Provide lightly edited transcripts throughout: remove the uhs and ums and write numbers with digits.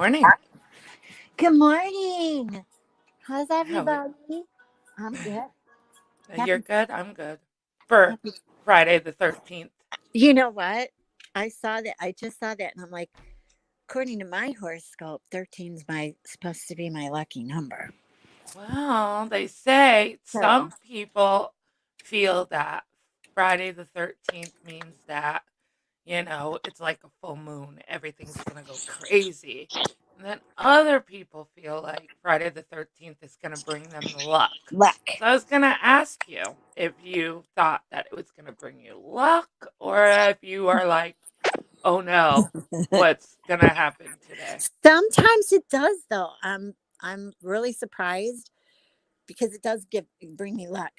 morning. Good morning. How's How are everybody? I'm good. you're Happy, good? I'm good. For happy. Friday the 13th. You know what? I saw that. I just saw that, and I'm like, according to my horoscope, 13's my supposed to be my lucky number. Well, they say So, some people feel that Friday the 13th means that, it's like a full moon. Everything's going to go crazy. And then other people feel like Friday the 13th is going to bring them luck. luck. So I was going to ask you if you thought that it was going to bring you luck or if you are like, oh no, what's gonna happen today? Sometimes it does, though. I'm really surprised because it does bring me luck.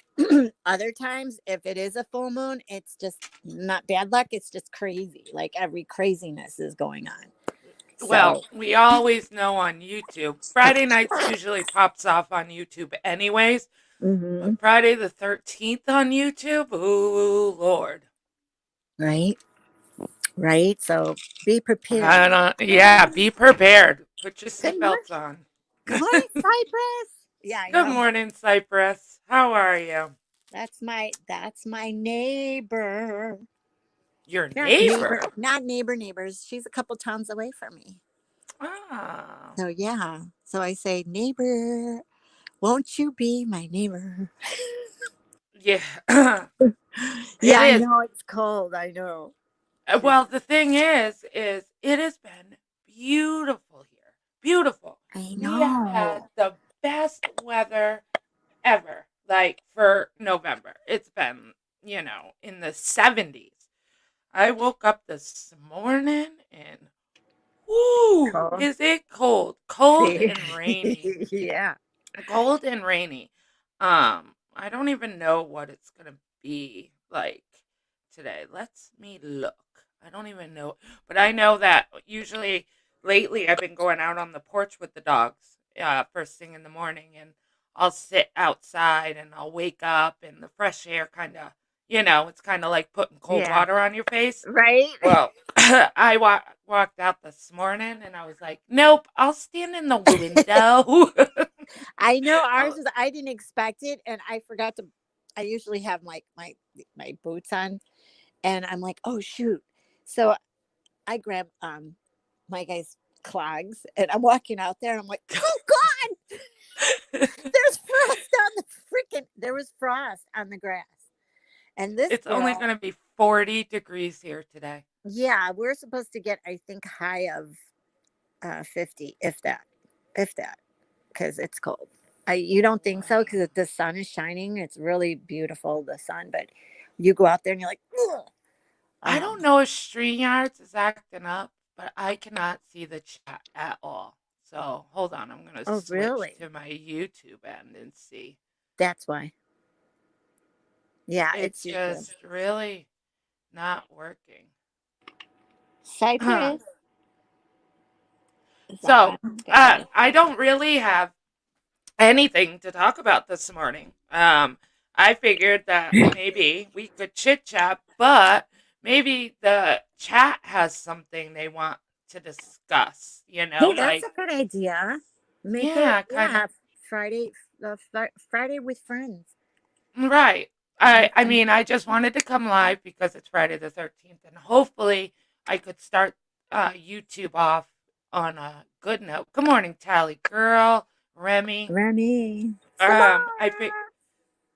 Other times, if it is a full moon, it's just not bad luck. It's just crazy. Like every craziness is going on. Well, So, we always know on YouTube. Friday nights usually pops off on YouTube anyways, hmm but Friday the 13th on YouTube, ooh Lord. right. Right? So be prepared. I don't, yeah, be prepared. Put your Good morning. seatbelts on. Good morning, Cypress. Yeah, I Good know. morning, Cypress. How are you? That's my neighbor. Your Not neighbor, neighbor. not neighbors. She's a couple towns away from me. Ah, So yeah. So I say, neighbor, won't you be my neighbor? yeah. Yeah, It I is. know it's cold. I know. Well, the thing is it has been beautiful here. Beautiful. I We have had know. the best weather ever, like for November. It's been, in the 70s. I woke up this morning and, whoo, Cold. is it cold? Cold See? and rainy. Yeah. Cold and rainy. I don't even know what it's gonna be like today. Let's me look. I don't even know, but I know that usually lately I've been going out on the porch with the dogs, first thing in the morning, and I'll sit outside and I'll wake up and the fresh air kind of, it's kind of like putting cold Yeah. water on your face. Right? Well, I walked out this morning and I was like, nope, I'll stand in the window. I know ours I'll- is I didn't expect it and I forgot to I usually have my boots on and I'm like, "Oh shoot." So I grab my guy's clogs and I'm walking out there and I'm like, "Oh god, there's frost on the freaking there was frost on the grass." And this It's only girl, going to be 40 degrees here today. yeah, we're supposed to get I think high of 50 if that. If that. Because it's cold. You don't think so? Wow. Because the sun is shining. It's really beautiful, the sun. But you go out there and you're like, ugh. I Um, don't know if StreamYards is acting up, but I cannot see the chat at all. So hold on, I'm going to oh, switch really? to my YouTube end and see. That's why. Yeah, it's It's usually just really not working. Cypress. Is So, on. Okay. I don't really have anything to talk about this morning. I figured that maybe we could chit chat, but maybe the chat has something they want to discuss, Hey, that's like, a good idea. Make it, yeah, kind of, yeah, Friday, Friday with friends. right. I mean, I just wanted to come live because it's Friday the 13th, and hopefully I could start YouTube off on a good note. Good morning, Tally Girl, Remy. Remy. I think. Samara.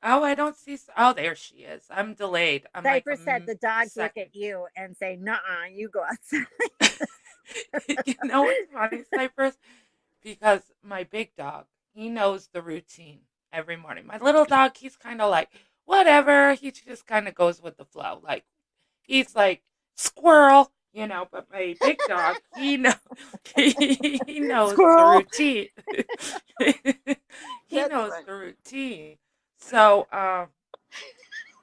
Oh, I don't see. Oh, there she is. I'm delayed. I'm like a Cypress said the dogs look second. at you and say, "Nuh-uh, you go outside." You know what's funny, Cypress? Because my big dog, he knows the routine every morning. My little dog, he's kind of like, whatever. He just kind of goes with the flow. Like, he's like, squirrel, but my big dog, he knows the Squirrel. routine. He That's knows funny. the routine. So,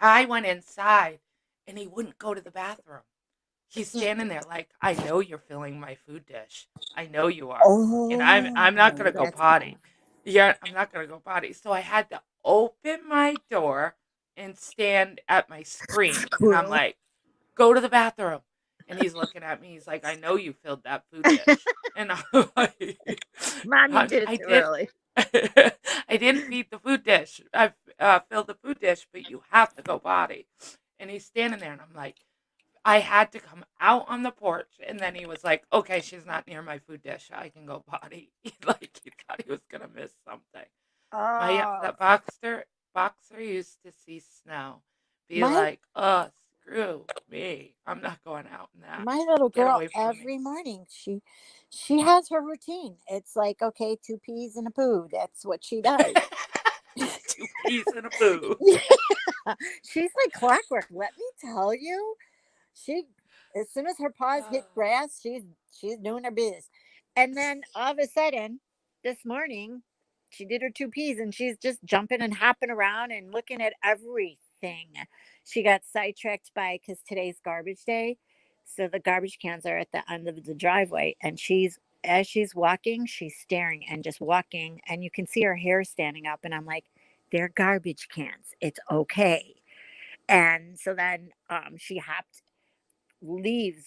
I went inside and he wouldn't go to the bathroom. He's standing there like, I know you're filling my food dish. I know you are. And I'm not Oh, gonna go that's why. potty. Yeah, I'm not gonna go potty. So I had to open my door and stand at my screen. And I'm Squirrel. like, go to the bathroom. And he's looking at me. He's like, I know you filled that food dish. And I'm like, Mom, you did it I too did. early. I didn't feed the food dish. I filled the food dish, but you have to go potty. And he's standing there, and I'm like, I had to come out on the porch, and then he was like, "Okay, she's not near my food dish. I can go potty." He thought he was gonna miss something. My Oh, the boxer used to see snow, be my like, "Oh, screw me! I'm not going out in that. my little Get girl away from me." every morning she has her routine. It's like, okay, two peas and a poo. That's what she does. Two peas and a poo. Yeah. She's like clockwork. Let me tell you, she as soon as her paws hit grass, she's doing her biz. And then all of a sudden, this morning, she did her two peas and she's just jumping and hopping around and looking at everything. She got sidetracked by because today's garbage day. So the garbage cans are at the end of the driveway, and she's as she's walking, she's staring and just walking, and you can see her hair standing up. And I'm like, they're garbage cans. It's okay. And so then she hopped, leaves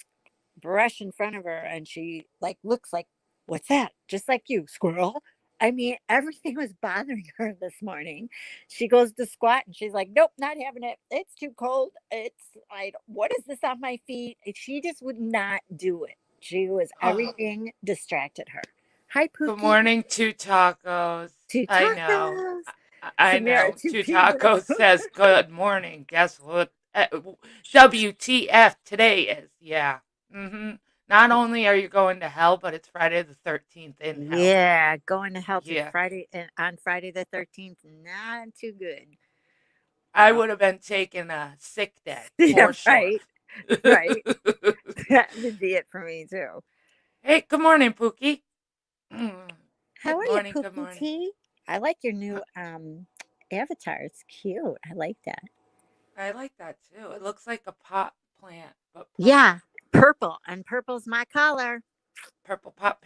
brush in front of her, and she like looks like, what's that? Just like you, squirrel. I mean, everything was bothering her this morning. She goes to squat and she's like, nope, not having it. It's too cold. It's like, what is this on my feet? And she just would not do it. She was, Oh, everything distracted her. Hi, good Pookie. morning, two tacos. Two I know. tacos. I Samara, know. two Two peas in a tacos says good morning. Guess what? WTF today is? Yeah. Not only are you going to hell, but it's Friday the 13th in hell. Yeah, going to hell to Yeah. Friday and on Friday the 13th, not too good. I would have been taking a sick day Yeah, for sure. right, right. That would be it for me too. Hey, good morning, Pookie. Mm, How Good are you, morning. Good Pookie morning. T? I like your Uh, new avatar. It's cute. I like that. I like that too. It looks like a pot plant, but purple. Yeah, purple, and purple's my color. Purple pot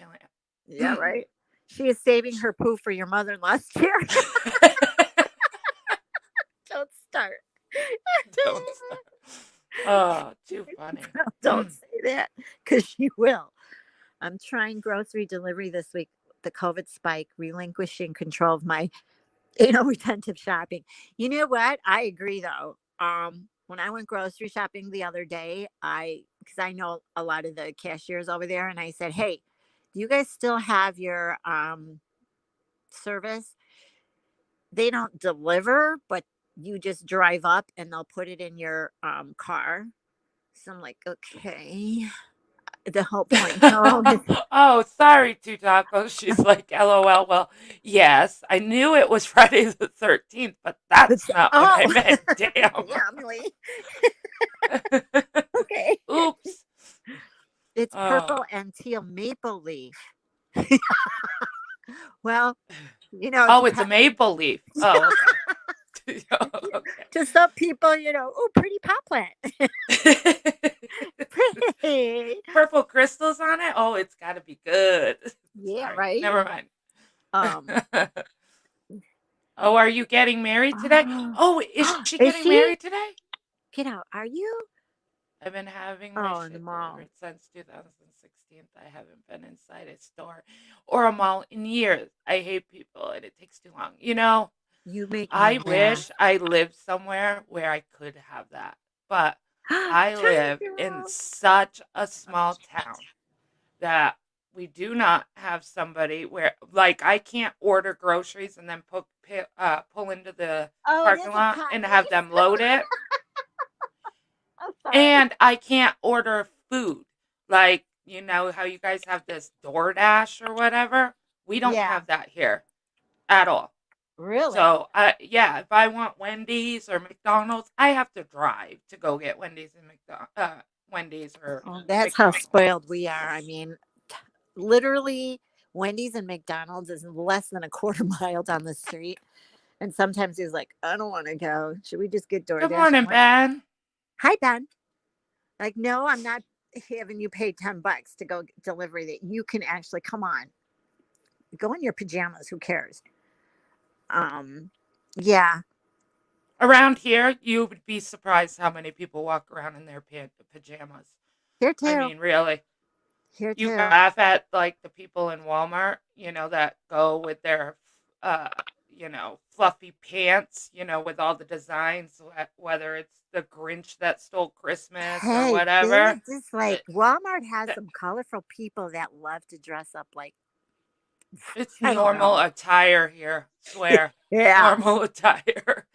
Yeah, plant. right. She is saving her poo for your mother-in-law's chair. Don't start. Don't start. Oh, too funny. Don't say that because she will. I'm trying grocery delivery this week. The COVID spike, relinquishing control of my retentive shopping. You know what? I agree though. When I went grocery shopping the other day, because I know a lot of the cashiers over there, and I said, "Hey, do you guys still have your service? They don't deliver, but you just drive up and they'll put it in your car." So I'm like, okay. The whole point. No, Oh, sorry, two tacos. She's like, LOL. Well, yes, I knew it was Friday the 13th, but that's it's not what I oh, meant. Damn. family. Okay. Oops. It's Oh. purple and teal maple leaf. Well, it Oh, it's a depends. maple leaf. Oh, okay. Okay. To some people, oh, pretty pot plant. Pretty. Purple crystals on it? Oh, it's got to be good. Yeah, Sorry. right. Never mind. Um. Oh, are you getting married today? Oh, Oh, is she is getting she? married today? Get out. Are you? I've been having my Oh, in the shit mall. delivered since 2016. I haven't been inside a store or a mall in years. I hate people and it takes too long. You make me I mad. wish I lived somewhere where I could have that. But I China live in girl. such a small town that we do not have somebody where, like, I can't order groceries and then pull into the Oh, it parking is a lot pot and have leaf. them load it. I'm sorry. And I can't order food. Like, you know how you guys have this DoorDash or whatever? We don't Yeah, have that here at all. really. So, yeah, if I want Wendy's or McDonald's, I have to drive to go get Wendy's or Oh, that's how McDonald's. spoiled we are. I mean, literally, Wendy's and McDonald's is less than a quarter mile down the street. And sometimes he's like, I don't want to go. Should we just get Good DoorDash? I'm morning, like, Ben. hi, Ben. Like, no, I'm not having you pay $10 to go delivery that you can actually come on. Go in your pajamas. Who cares? Um, yeah. Around here, you would be surprised how many people walk around in their pajamas. Here I too. mean, really. Here You too. laugh at like the people in Walmart, that go with their, uh, fluffy pants, with all the designs, whether it's the Grinch that stole Christmas or Hey, whatever. they're just like It, Walmart has it- some colorful people that love to dress up like it's I don't normal know. attire here. Swear, Yeah. normal attire.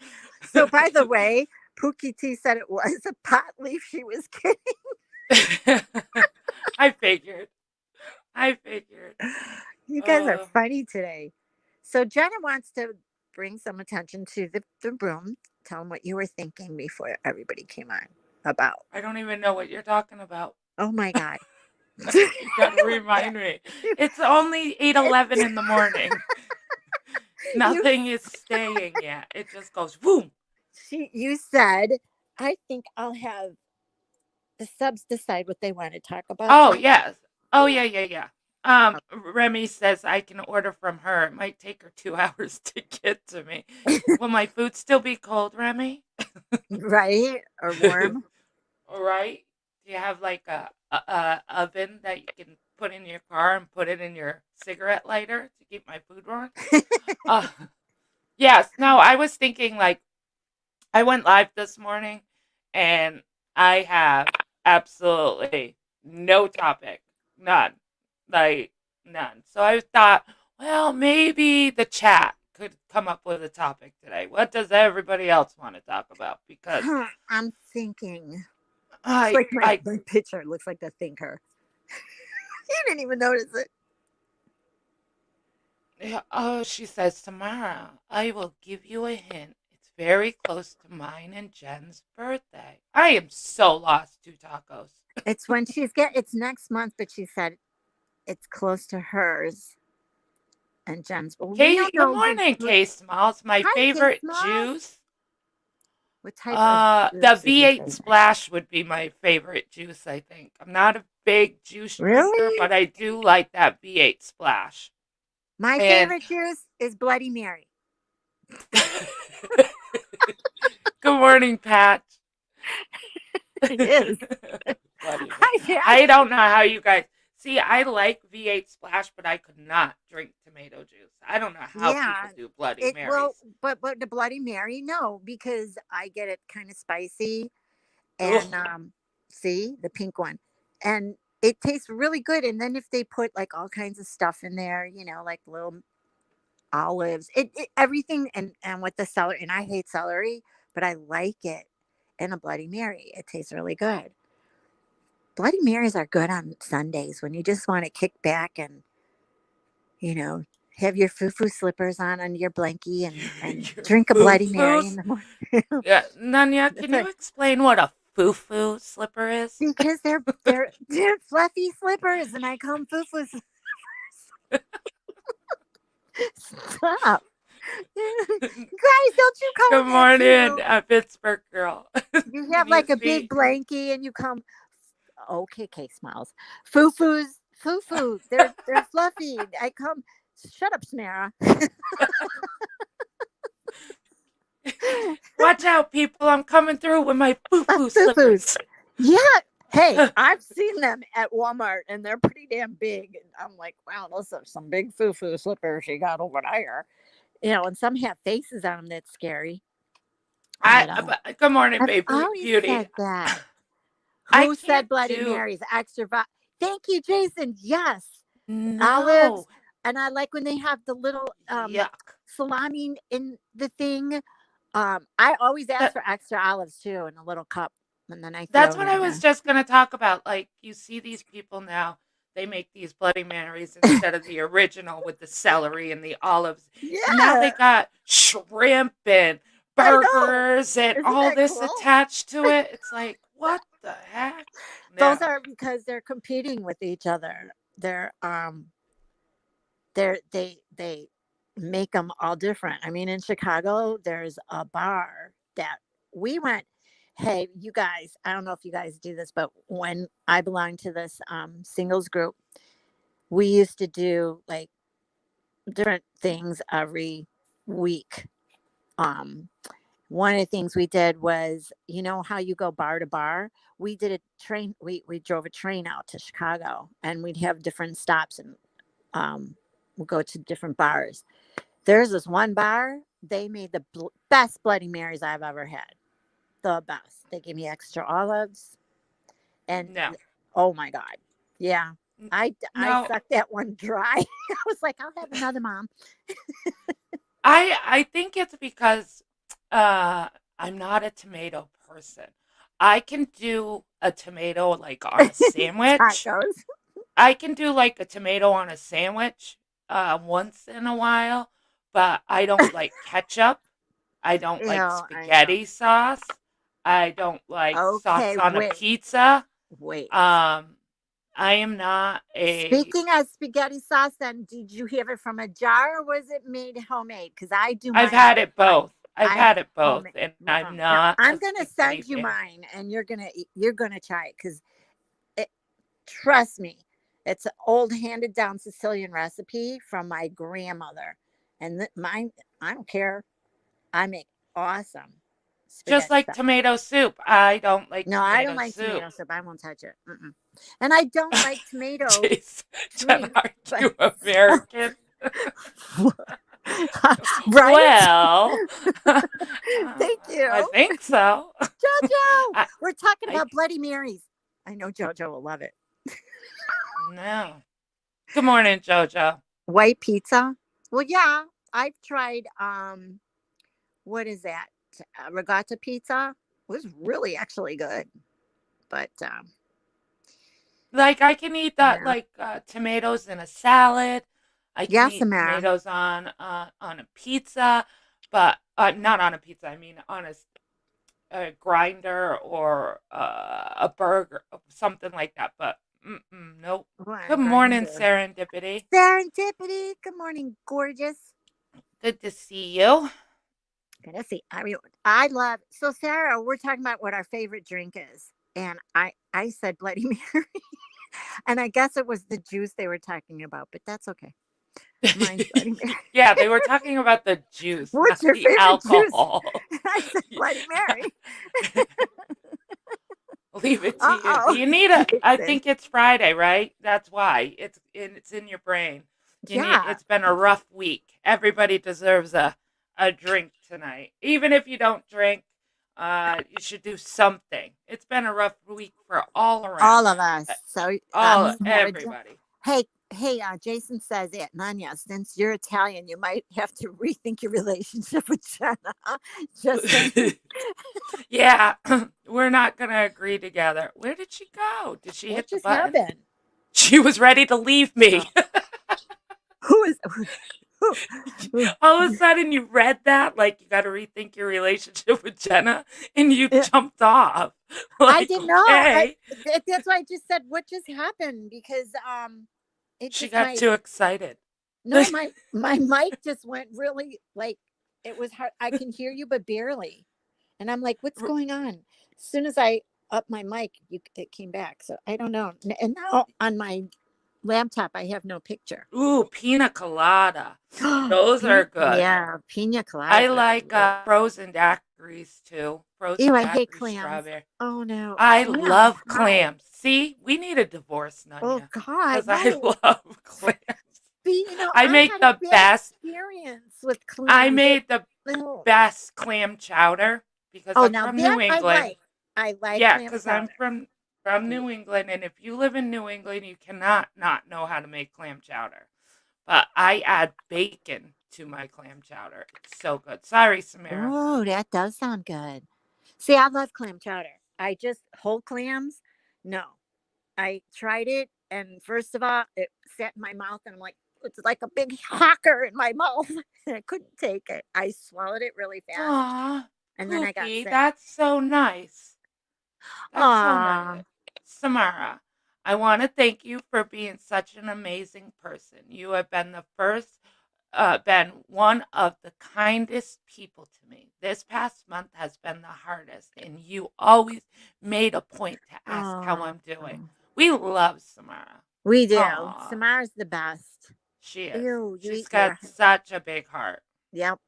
So by the way, Pookie T said it was a pot leaf. She was kidding. I figured. I figured. You guys are Uh, funny today. So Jenna wants to bring some attention to the room. Tell them what you were thinking before everybody came on about. I don't even know what you're talking about. Oh my God. You got to remind me. It's only 8:11 in the morning. you Nothing is staying yet. It just goes boom. you said, I think I'll have the subs decide what they want to talk about Oh, tonight. yes. Oh, Yeah. yeah, yeah, yeah. Remy says I can order from her. It might take her 2 hours to get to me. Will my food still be cold, Remy? Right? Or warm. All right. Do you have like a oven that you can put in your car and put it in your cigarette lighter to keep my food warm? Uh, yes. No, I was thinking like I went live this morning and I have absolutely no topic. None. Like, none. So I thought, well, maybe the chat could come up with a topic today. What does everybody else want to talk about? Because I'm thinking. It's I, like I, my picture looks like the thinker. You didn't even notice it. yeah, oh, she says tomorrow I will give you a hint. It's very close to mine and Jen's birthday. I am so lost to tacos. It's when it's next month, but she said it's close to hers and Jen's. Well, we Kay, don't good know morning, Kay Smalls. My Hi, Kate favorite Smalls. juice. What type of The juice is your V8 favorite? Splash would be my favorite juice, I think. I'm not a big juice drinker, Really? but I do like that V8 Splash. My And favorite juice is Bloody Mary. good morning, Pat. It is. Bloody Mary. I don't know how you guys see. I like V8 Splash, but I could not drink tomato juice. I don't know how people do Bloody Marys. But the Bloody Mary, no, because I get it kind of spicy, and Ugh. see the pink one, and it tastes really good. And then if they put like all kinds of stuff in there, like little olives, everything, and with the celery, and I hate celery, but I like it in a Bloody Mary. It tastes really good. Bloody Marys are good on Sundays when you just want to kick back and you know have your foo-foo slippers on your blankie and Your drink a Bloody Mary in foo-foos? the morning. Yeah, Nanya, That's can you a, explain what a foo-foo slipper is? because they're fluffy slippers, and I call them foo-foo slippers. Stop. Guys, don't you call Good them that morning, too? Pittsburgh girl. You have Can you like a big see? blankie and you come. Okay, K smiles. Foo-foos, foo-foo. They're fluffy. I come. Shut up, Samara. Watch out, people! I'm coming through with my foo-foo Foo-foos. slippers. Yeah. Hey, I've seen them at Walmart and they're pretty damn big. And I'm like, wow, those are some big foo-foo slippers you got over there. And some have faces on them that's scary. But Good morning, I've baby always beauty. said that. I Who can't said Bloody do Marys? Extra. Thank you, Jason. Yes. no. Olives. And I like when they have the little Yuck. salami in the thing. I always ask That for extra olives too in a little cup. And then I throw that's it what I in was there. just gonna talk about. Like you see these people now, they make these Bloody Marys instead of the original with the celery and the olives, and now they Yeah. got shrimp and I know. burgers and Isn't all that this cool? attached to it. It's like what the heck? Those Yeah. are because they're competing with each other. They make them all different. I mean, in Chicago, there's a bar that we went. Hey, you guys! I don't know if you guys do this, but when I belonged to this singles group, we used to do like different things every week. Um, one of the things we did was, you know how you go bar to bar? We did a train. We drove a train out to Chicago, and we'd have different stops, and we'll go to different bars. There's this one bar. They made the best Bloody Marys I've ever had. The best. They gave me extra olives, and No. oh my god, yeah. N- I No, sucked that one dry. I was like, I'll have another, mom. I think it's because I'm not a tomato person. I can do a tomato like on a sandwich. Tacos. I can do like a tomato on a sandwich once in a while, but I don't like ketchup. I don't Ew, like I know. spaghetti sauce. I don't like sauce Okay, on a wait, pizza. wait. Um, I am not a. Speaking of spaghetti sauce, then did you have it from a jar or was it made homemade? Because I do I've mine. had it both. I've I had it both, homemade. and I'm Now not a I'm gonna spaghetti send you fan. mine, and you're gonna try it because it. Trust me, it's an old handed down Sicilian recipe from my grandmother, and mine. I don't care. I make awesome Just spaghetti like sauce. tomato soup. I don't like No, I don't tomato like soup. tomato soup. I won't touch it. Mm-mm. And I don't like tomato Jeez, Jen, sweet, are but you American? right? Well, Thank I you. think so. Jojo, I, we're talking I about Bloody Marys. I know Jojo will love it. no. Good morning, Jojo. White pizza? Well, yeah, I've tried what is that? Regatta pizza was really actually good. But Like I can eat that yeah. like tomatoes in a salad. I can Yeah, eat Samara. tomatoes on a pizza, but not on a pizza. I mean on a grinder or a burger, something like that. But nope. What a Good morning, grinder. serendipity. Serendipity. Good morning, gorgeous. Good to see you. Gonna see. I mean, I love. So, Sarah, we're talking about what our favorite drink is, and I said Bloody Mary, and I guess it was the juice they were talking about, but that's okay. Mine's Bloody Mary. Yeah, they were talking about the juice, What's not your the favorite juice? alcohol. And I said Bloody Mary. Leave it to Uh you. oh, You need a. I Jason. think it's Friday, right? That's why it's in your brain. You need. Yeah. It's been a rough week. Everybody deserves a drink tonight, even if you don't drink. You should do something. It's been a rough week for all All around. of us. So I'm All gonna have a drink. everybody. Hey, hey, Jason says it, Nanya, since you're Italian, you might have to rethink your relationship with Jenna. Just saying. Yeah, we're not gonna agree together. Where did she go? Did she What hit the just button? happened? She was ready to leave Oh, me. who is who, who- All of a sudden, you read that like you got to rethink your relationship with Jenna, and you uh, jumped off. I Like, didn't know. okay, That's why I just said what just happened because it she just got too excited. no my mic just went really like it was hard. I can hear you but barely. And I'm like, what's going on? As soon as I up my mic, it came back. So I don't know. And now on my laptop, I have no picture. Ooh, pina colada. Those are good. Yeah, pina I coladas are like good. frozen daiquiris too. Frozen Ew, I hate daiquiri clams. strawberry. Oh no, I clams. love How? clams. See, we need a divorce, Oh Nunya, God, because I no. love clams. See, I I make had a the bad best. experience with I clams. made the Oh, best clam chowder because oh, I'm now from New that I England. like. I like Yeah, clam because I'm chowder. from New England, and if you live in New England, you cannot not know how to make clam chowder. But I add bacon to my clam chowder. It's so good. Sorry, Samara. Oh, that does sound good. See, I love clam chowder. I just whole clams. No, I tried it, and first of all, it sat in my mouth, and I'm like, it's like a big hawker in my mouth, and I couldn't take it. I swallowed it really fast, Aw, and then I got Pookie, sick. that's so nice. That's so Ah, nice. Samara, I want to thank you for being such an amazing person. You have been been one of the kindest people to me. This past month has been the hardest, and you always made a point to ask how oh, I'm doing. We love Samara. we do. Aw, Samara's the best. she is. Ew, you She's eat your. got such a big heart. Yep.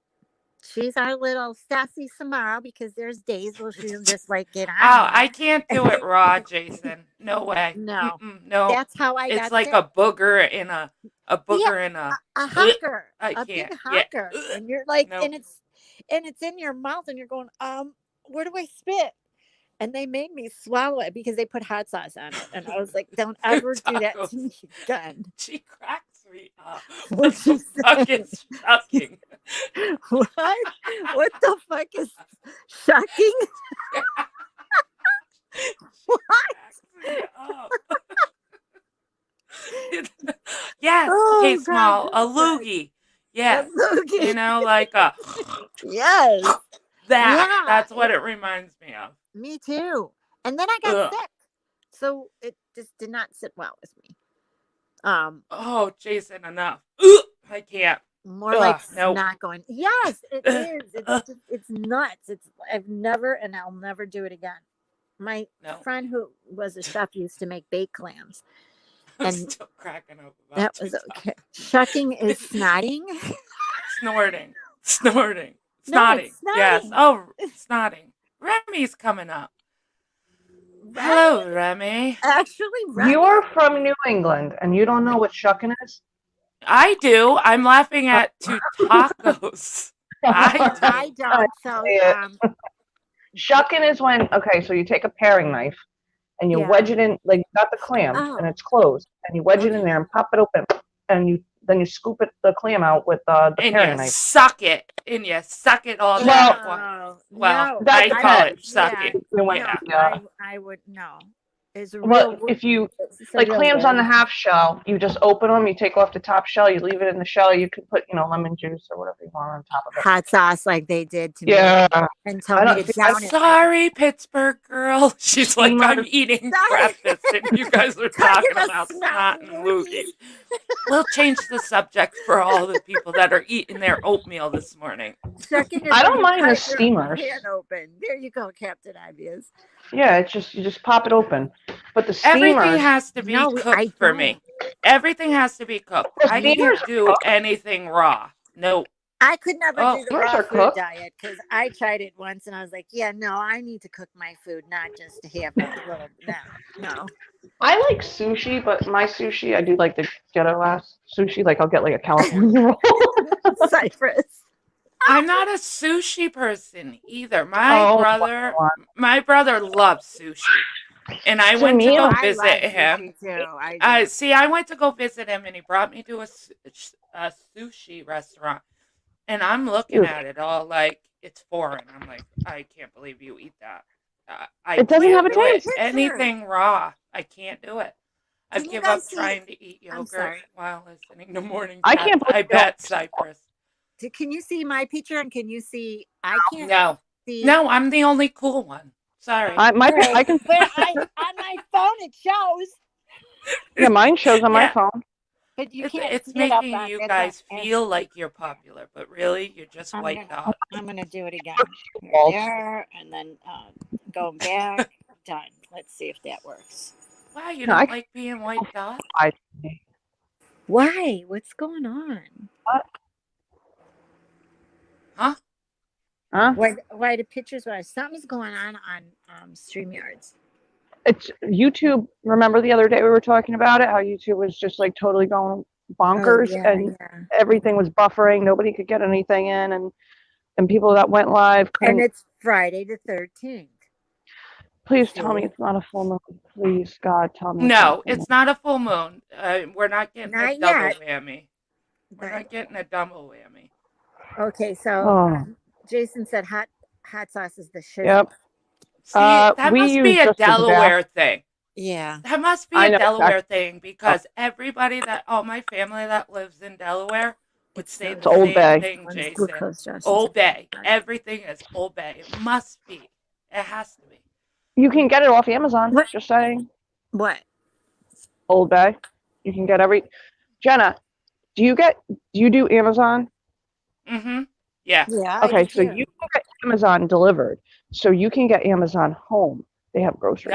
She's our little sassy Samara because there's days where she'll just like get on Oh, I me. can't do it raw, Jason. No way. No, No. that's how I It's got like sick. a booger in a Yeah, booger in a Ugh, honker, I a big can't. Yeah. honker, Ugh, and you're like, nope. and it's in your mouth, and you're going, where do I spit? And they made me swallow it because they put hot sauce on it, and I was like, don't They're ever do that to tacos. me again. She cracks me up. What What the you fuck say? is shocking? What? What the fuck is shocking? She What? cracks me up. Yes, K Oh God, Small, a loogie. a Yes. loogie. Like a Yes. Yeah. that's what it reminds me of. Me too. And then I got Ugh. sick, so it just did not sit well with me. Um, Oh, Jason, enough. Ugh, I can't. More like Nope. snot going. Yes, it is. It's just, it's nuts. I've never, and I'll never do it again. My No. friend who was a chef used to make baked clams, I'm and still cracking up about that was okay. Shucking is snotting. Snorting. Snorting. No, Snotting. it's Yes. snotting. Oh, snotting. Remy's coming up. Hello, Remy. Actually, Remy. You're from New England and you don't know what shucking is? I do. I'm laughing at two tacos. I do. I don't. So, Shucking is when, okay, so you take a paring knife and you Yeah. wedge it in, like you got the clam Oh. and it's closed, and you wedge it in there and pop it open, and then you scoop the clam out with the And paring you knife. suck it. And you suck it all Well- down at once. Well, no, I That's call it. it sucking. You went- Yeah. yeah. I would no. It's a Well, real. if you it's a like real clams on the word. half shell, you just open them, you take off the top shell, you leave it in the shell, you can put, lemon juice or whatever you want on top of it. Hot sauce like they did to me Yeah. and told I me don't to see- I- down it. Sorry, Pittsburgh girl. She's like, Steamer. I'm eating Sorry. breakfast, and you guys are Talking talking about about snot and snot loogies. We'll change the subject for all the people that are eating their oatmeal this morning. Shucking is I don't when you mind the cut your steamers. pan open. There you go, Captain Obvious. Yeah, it's just you just pop it open. But the Everything steamers, has to be I cooked for me. Everything has to be cooked. The I steamers can't are do cooked. anything raw. No. I could never Oh, do the yours raw are food cooked. diet because I tried it once and I was like, yeah, no, I need to cook my food, not just to have a little. No. I like sushi, but my sushi, I do like the ghetto ass sushi. Like I'll get like a California roll. Cypress. I'm not a sushi person either. My brother loves sushi. And I To went to me, go I visit love him. sushi too. I went to go visit him, and he brought me to a sushi restaurant. And I'm looking at it all like it's foreign. I'm like, I can't believe you eat that. It doesn't have a do taste. anything raw. I can't do it. I Can you give guys up see- trying to eat I'm yogurt sorry. while listening to morning. I Chat. can't believe I you bet don't- Cypress. Can you see my picture and can you see? I can't No, see. no, I'm the only cool one. Sorry. I can. But on my phone it shows, Yeah, mine shows on my Yeah. phone. but you It's can't. see it up making on- you it's guys on- feel like you're popular, but really you're just I'm white gonna- dot. I'm gonna do it again. Here, False. there, and then go back. Done. Let's see if that works. Wow, you No, don't I- like being white dot? Why? What's going on? Huh? Huh? Why the pictures? Why something's going on StreamYards? It's YouTube. Remember the other day we were talking about it? How YouTube was just like totally going bonkers, and everything was buffering. Nobody could get anything in, and people that went live And couldn't. it's Friday the 13th. Please tell me it's not a full moon. Please, God, tell me. No, it's not a full moon. We're not getting Not a double yet. whammy. We're But- not getting a double whammy. Okay, so Oh. Jason said hot sauce is the shit. Yep. See, that we must use be a just as Delaware thing. Yeah. That must be I a know Delaware thing because all my family that lives in Delaware would say It's the Old same Bay. thing, One's Jason. glucose, Josh. Old Bay. Everything is Old Bay. It must be. It has to be. You can get it off Amazon. What? Just saying. What? Old Bay. You can get every. Jenna, do you do Amazon? Mm-hmm. Yeah. Yeah. Okay, so you can get Amazon delivered. So you can get Amazon home. They have groceries.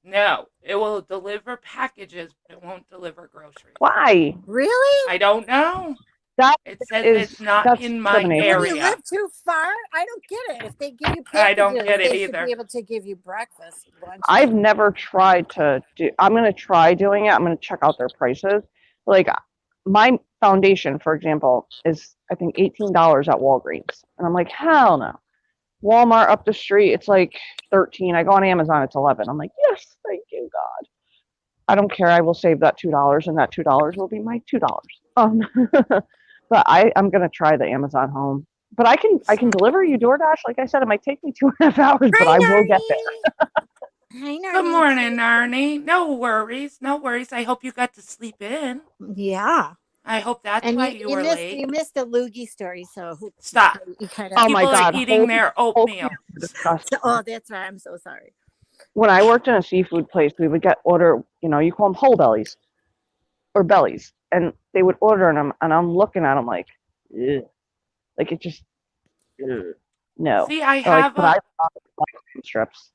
No. It will deliver packages, but it won't deliver groceries. Why? Really? I don't know. That It says is it's not that's in my discrimination. Well, you area. live too far. I don't get it. If they give you I don't packages, get it they should either. be able to give you breakfast, lunch. I've never tried to do. I'm gonna try doing it. I'm gonna check out their prices. Like my foundation, for example, is I think $18 at Walgreens, and I'm like, hell no. Walmart up the street, it's like 13. I go on Amazon, it's 11. I'm like, yes, thank you, God. I don't care. I will save that $2, and that $2 will be my $2. But I'm gonna try the Amazon Home. But I can So, deliver you DoorDash. Like I said, it might take me 2.5 hours, but Hi, I will get there. Narnie. Hi, good Narnie. morning, Narnie. No worries. No worries. I hope you got to sleep in. Yeah. I hope that's And why you, you you were missed late. you missed the loogie story, so Stop. you kind Oh of. my People are God, eating their whole oatmeal. cans are disgusting. Oh, that's right. I'm so sorry. When I worked in a seafood place, we would get order, you call them whole bellies or bellies, and they would order them, and I'm looking at them like, ugh. Like it just, ugh. No. See, I Like, have but I a. love chicken strips.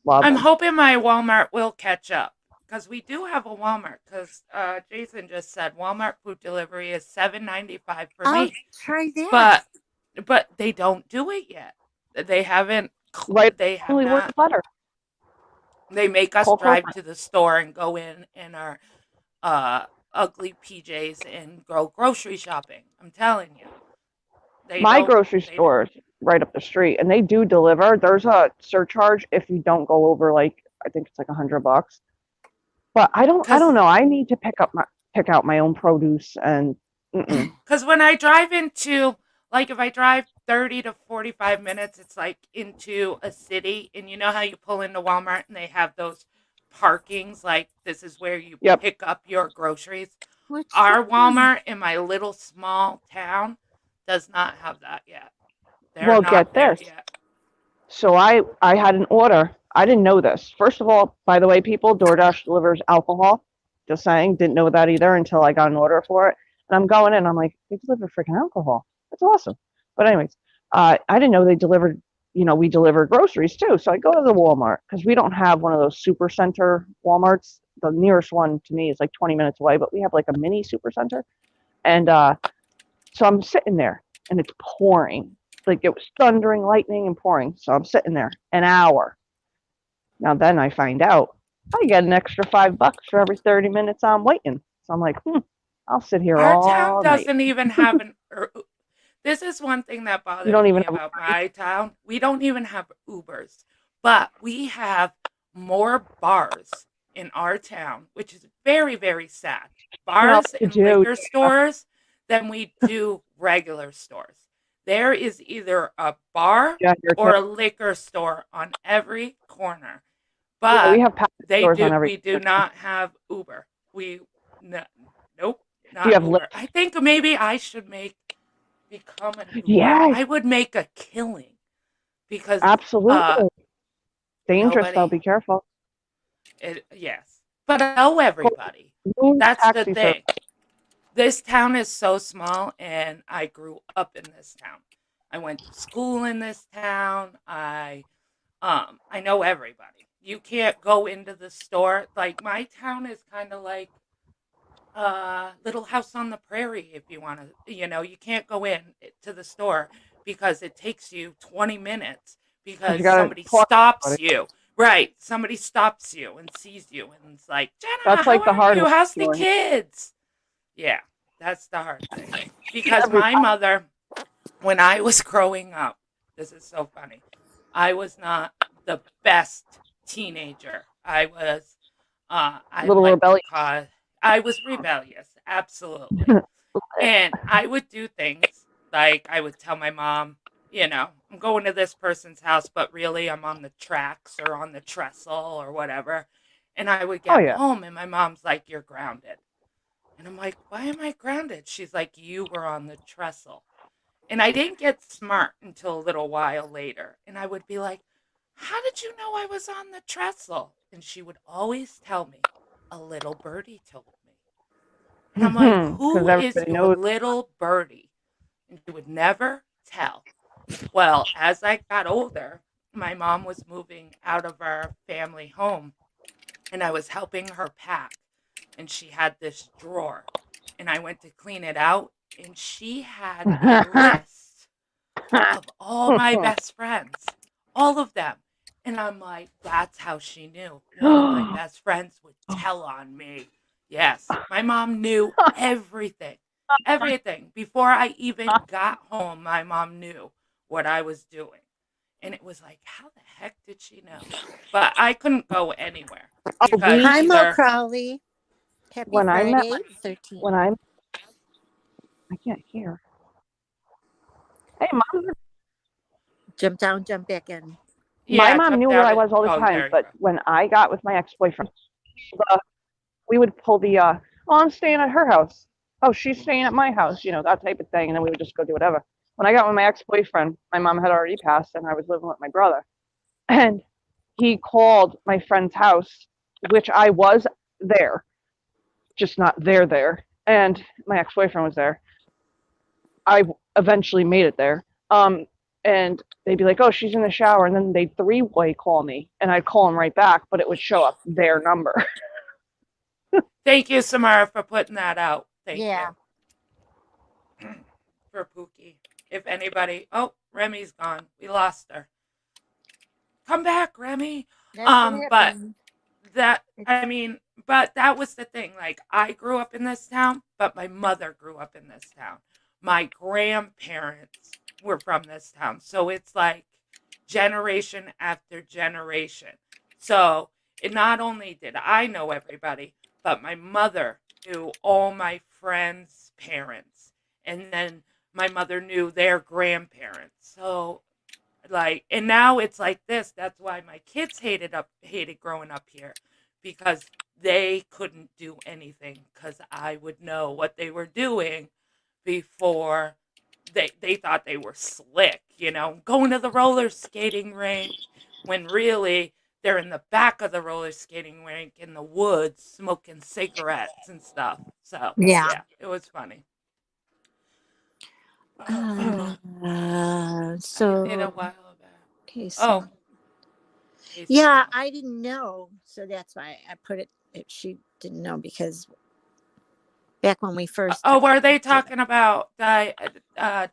Love I'm them. hoping my Walmart will catch up because we do have a Walmart. Because Jason just said Walmart food delivery is $7.95 for I'll me, try that. but they don't do it yet. They haven't. Right? They have Only work not. better. They make us Whole drive program. to the store and go in our uh ugly PJs and go grocery shopping. I'm telling you, they My don't. grocery They don't. store is right up the street, and they do deliver. There's a surcharge if you don't go over like I think it's like $100. But I don't Cause know. I need to pick out my own produce and mm-mm. Because when I drive into, like, if I drive 30 to 45 minutes, it's like into a city. And you know how you pull into Walmart and they have those parkings, like, this is where you Yep. pick up your groceries? Which Our one? Walmart in my little small town does not have that yet. They're Well, not get there this. yet. So I had an order. I didn't know this. First of all, by the way, people, DoorDash delivers alcohol. Just saying, didn't know that either until I got an order for it. And I'm going in, I'm like, they deliver freaking alcohol. That's awesome. But anyways, I didn't know they delivered. We deliver groceries too. So I go to the Walmart because we don't have one of those super center Walmarts. The nearest one to me is like 20 minutes away, but we have like a mini super center. And so I'm sitting there, and it's pouring. Like it was thundering, lightning, and pouring. So I'm sitting there an hour. Now then I find out I get an extra $5 for every 30 minutes I'm waiting. So I'm like, I'll sit here Our town all night. doesn't even have an. This is one thing that You bothers don't even me have about my town. We don't even have Ubers, but we have more bars in our town, which is very, very sad. Bars to and do. liquor stores than we do regular stores. There is either a bar Yeah, or a liquor store on every corner, yeah, we but have package stores on every. we do not have Uber. We no, nope, Do you not have Uber. Lyft? I think maybe I should become an Uber. Yes, I would make a killing because absolutely. Dangerous though. nobody Be careful. yes. But I know Go everybody. use That's the taxi service. thing. This town is so small and I grew up in this town. I went to school in this town. I know everybody. You can't go into the store. Like my town is kind of like Little House on the Prairie if you want to, you can't go in to the store because it takes you 20 minutes Because you because got to somebody park. stops you. Right. Somebody stops you and sees you and it's like, Jenna, That's how like the are you? hardest How's the feeling. kids? Yeah, that's the hard thing. Because Every my mother, when I was growing up, this is so funny. I was not the best teenager. I little like to rebellion. call, I was rebellious, absolutely. And I would do things like I would tell my mom, I'm going to this person's house, but really I'm on the tracks or on the trestle or whatever. And I would Oh get yeah. home and my mom's like, you're grounded. And I'm like, why am I grounded? She's like, you were on the trestle. And I didn't get smart until a little while later. And I would be like, how did you know I was on the trestle? And she would always tell me, a little birdie told me. And I'm like, Because who is everybody your knows. little birdie? And she would never tell. Well, as I got older, my mom was moving out of our family home and I was helping her pack. And she had this drawer and I went to clean it out and she had a list of all my best friends, all of them. And I'm like, that's how she knew. One of my best friends would tell on me. Yes, my mom knew everything. Everything. Before I even got home, my mom knew what I was doing. And it was like, how the heck did she know? But I couldn't go anywhere Oh, because Hi, Mo either, Crowley. Happy when I met Friday, my, 13. when I can't hear. Hey, mom, Jump down, jump back in. my yeah, mom jumped knew where out. I was all the Oh, time, there you but go. when I got with my ex-boyfriend, we would pull the, oh, I'm staying at her house. Oh, she's staying at my house, that type of thing. And then we would just go do whatever. When I got with my ex-boyfriend, my mom had already passed and I was living with my brother. And he called my friend's house, which I was there, just not there. And my ex-boyfriend was there. I eventually made it there. And they'd be like, oh, she's in the shower. And then they'd three-way call me and I'd call them right back, but it would show up their number. Thank you, Samara, for putting that out. Thank Yeah. you. For Pookie. If anybody, oh, Remy's gone. We lost her. Come back, Remy. That's what But happened. but that was the thing. Like, I grew up in this town, but my mother grew up in this town. My grandparents were from this town. So it's like generation after generation. So it not only did I know everybody, but my mother knew all my friends' parents. And then my mother knew their grandparents. So like, and now it's like this. That's why my kids hated growing up here, because they couldn't do anything because I would know what they were doing before they thought they were slick, going to the roller skating rink when really they're in the back of the roller skating rink in the woods smoking cigarettes and stuff. So Yeah. yeah, it was funny. So, I did a while back. okay, so. Oh, hey, Yeah, Samara. I didn't know. So that's why I put it, she didn't know because back when we first Oh, were they talked to talking about I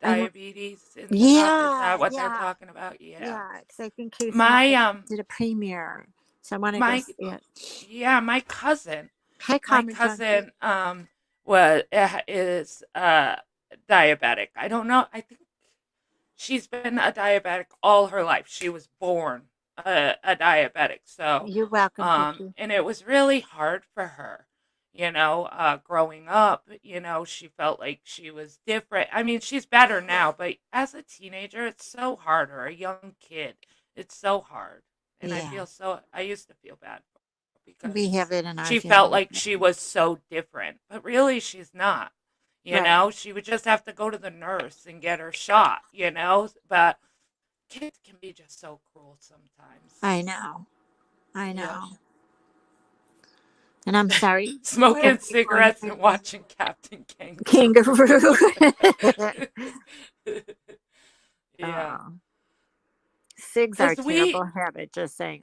don't, diabetes and stuff? Is yeah, that what they're yeah, talking about? Yeah. yeah. Because I think Casey and My I did a premiere. So I want to go my see it. yeah, my cousin, Hi, my Carmen Junkie. cousin was is diabetic. I don't know. I think she's been a diabetic all her life. She was born a diabetic. So, You're welcome, Pookie. and it was really hard for her, growing up, she felt like she was different. I mean, she's better now, but as a teenager, it's so hard, or a young kid. It's so hard. And Yeah, I used to feel bad for her because we have it in our she felt family. like she was so different, but really she's not. Right. She would just have to go to the nurse and get her shot, but kids can be just so cruel sometimes. I know. I Yeah. know. And I'm sorry. Smoking cigarettes and watching Captain Kangaroo. Kangaroo. Yeah. SIGs are a Because terrible habit, just saying.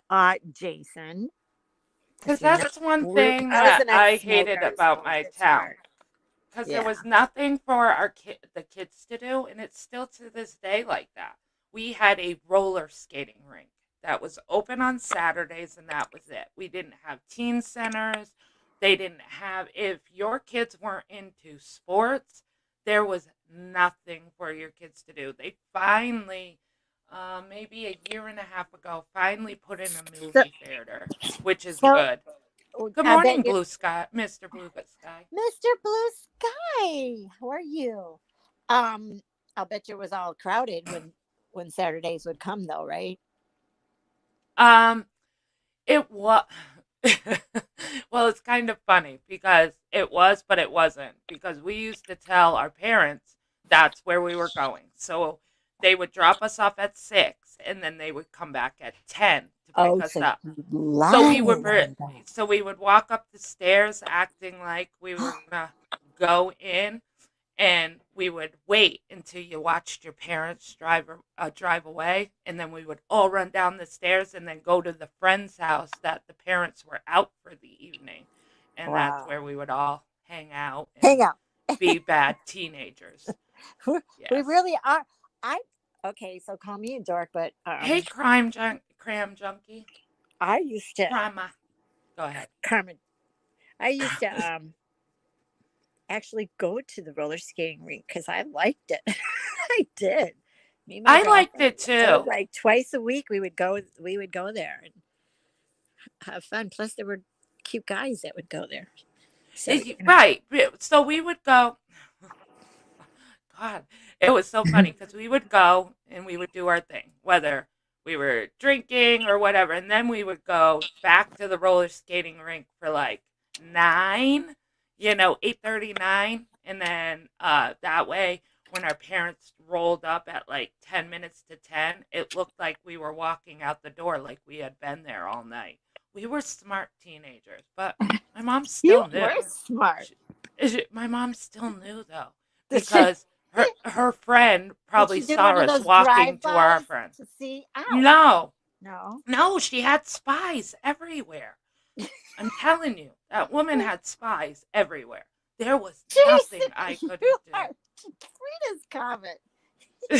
Jason. because See, no, that's one we- thing I was that an I hated ex-smoker, about so my it's town. hard. Because there Yeah. was nothing for the kids to do, and it's still to this day like that. We had a roller skating rink that was open on Saturdays, and that was it. We didn't have teen centers. They didn't have, if your kids weren't into sports, there was nothing for your kids to do. They finally, maybe a year and a half ago, finally put in a So, movie theater, which is so good. Good I morning, bet you, Blue Sky, Mr. Blue Sky. Mr. Blue Sky, how are you? Um, I'll bet you it was all crowded when Saturdays would come, though, right? Um, it was. Well, it's kind of funny because it was, but it wasn't. Because we used to tell our parents that's where we were going. So they would drop us off at 6, and then they would come back at 10 to pick us So up. you So we lied. would, so we would walk up the stairs acting like we were gonna go in, and we would wait until you watched your parents drive away, and then we would all run down the stairs and then go to the friend's house that the parents were out for the evening, and that's Wow. where we would all hang out Hang and out. be bad teenagers. We Yes. really are. I okay, so call me a dork, but Hey, cram junkie. I used to Crama. Go ahead. Carmen. I used to actually go to the roller skating rink because I liked it. I did. Me and my I liked girlfriend. it So too. like twice a week we would go. We would go there and have fun. Plus there were cute guys that would go there. So Right. So we would go. God, it was so funny because we would go and we would do our thing, whether we were drinking or whatever, and then we would go back to the roller skating rink for like 9, 8:39, and then that way when our parents rolled up at like 10 minutes to 10, it looked like we were walking out the door like we had been there all night. We were smart teenagers, but my mom you still knew. were smart. My mom still knew though, Did she, because her friend did probably she do saw one of us those walking to our drive-bys friends. to see? Ow. No, No. no, she had spies everywhere. I'm telling you, that woman had spies everywhere. There was nothing Jason, I you couldn't are sweet as Comet. do.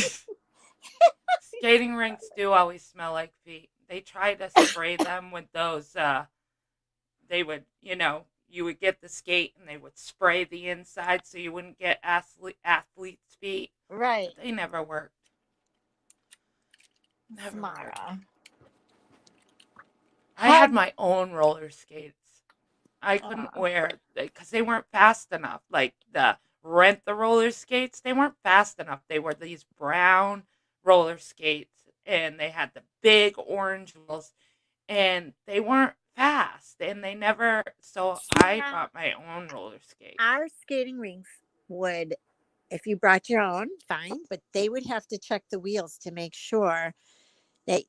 Skating rinks do always smell like feet. They try to spray them with those. They would, you would get the skate and they would spray the inside so you wouldn't get athlete's feet. Right. But they never worked. Never worked. Samara. I had my own roller skates. I couldn't wear because they weren't fast enough. Like the rent the roller skates, they weren't fast enough. They were these brown roller skates and they had the big orange wheels and they weren't fast and they never so I Yeah. bought my own roller skates. Our skating rinks would, if you brought your own, fine, but they would have to check the wheels to make sure that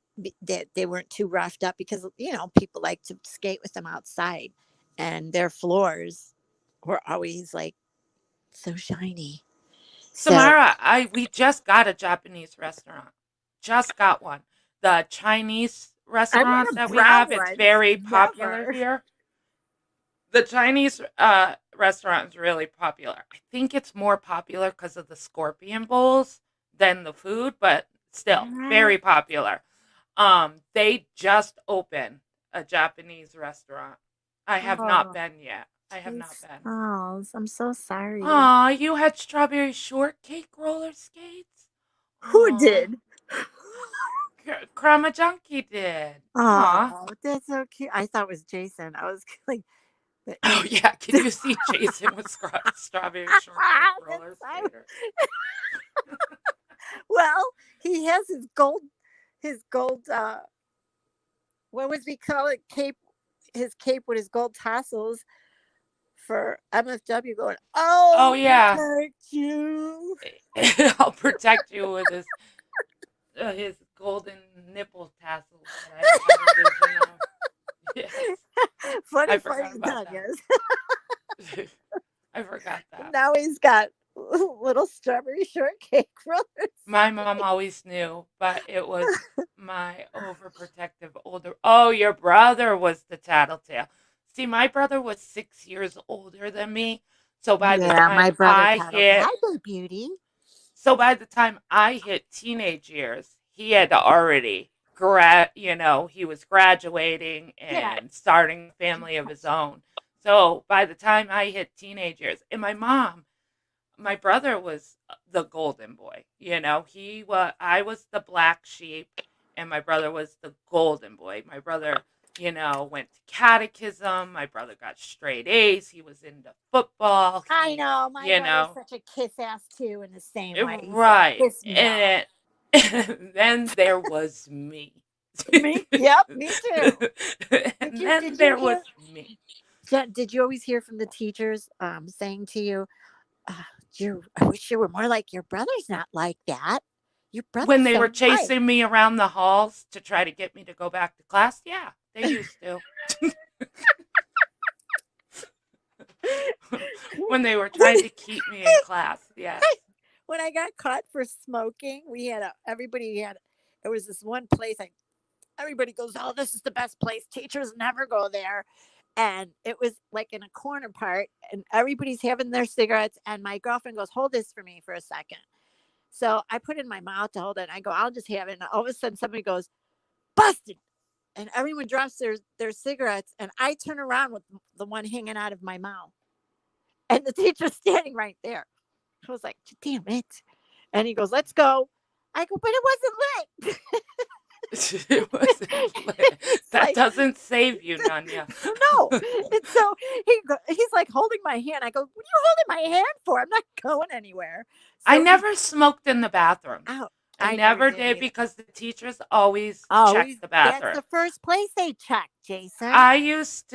they weren't too roughed up because people like to skate with them outside, and their floors were always like so shiny. So Samara, we just got a Japanese restaurant. Just got one. The Chinese I want restaurant a that we brown have, it's one. very popular Never. here. The Chinese restaurant is really popular. I think it's more popular because of the scorpion bowls than the food, but still very popular. They just opened a Japanese restaurant. I have not been yet. I have not been. Oh, I'm so sorry. Aw, you had strawberry shortcake roller skates? Who Aw, did? Krama Junkie did. Aw. Oh, that's so cute. I thought it was Jason. I was like, Oh, yeah. Can you see Jason with strawberry shortcake roller skater? Well, he has his gold, what was we call it? Cape, his cape with his gold tassels for MFW going, Oh, yeah. protect you. I'll protect you with his golden nipple tassels that I have original. Yes. Funny I forgot funny about done, yes. I forgot that. Now he's got little strawberry shortcake rollers. My mom always knew, but it was my overprotective older. Oh, your brother was the tattletale. See, my brother was 6 years older than me, so by the time my brother I hit, Hi, Big Beauty. so by the time I hit teenage years, he had already he was graduating and starting a family of his own. So by the time I hit teenage years, and my brother was the golden boy. I was the black sheep, and my brother was the golden boy. My brother, went to catechism. My brother got straight A's. He was into football. I know. My brother's such a kiss ass too in the same way. Right. Kiss me And then there was me. me? Yep, me too. And then there was me. Did you always hear from the teachers saying to you, I wish you were more like your brother's not like that. Your brother. When they were chasing me around the halls to try to get me to go back to class, yeah, they used to. When they were trying to keep me in class, yes. When I got caught for smoking, it was this one place everybody goes, oh, this is the best place. Teachers never go there. and it was like in a corner part, and everybody's having their cigarettes. And my girlfriend goes, "Hold this for me for a second." So I put it in my mouth to hold it. And I go, "I'll just have it." And all of a sudden, somebody goes, "Busted!" And everyone drops their cigarettes, and I turn around with the one hanging out of my mouth, and the teacher's standing right there. I was like, "Damn it!" And he goes, "Let's go." I go, "But it wasn't lit." It wasn't lit. He's That like, doesn't save you, Nanya. "No." And so he's like holding my hand. I go, "What are you holding my hand for? I'm not going anywhere." I So never smoked in the bathroom. out. I I never never did did either. because the teachers always Always, checked the that's bathroom. the first place they check, Jason. I used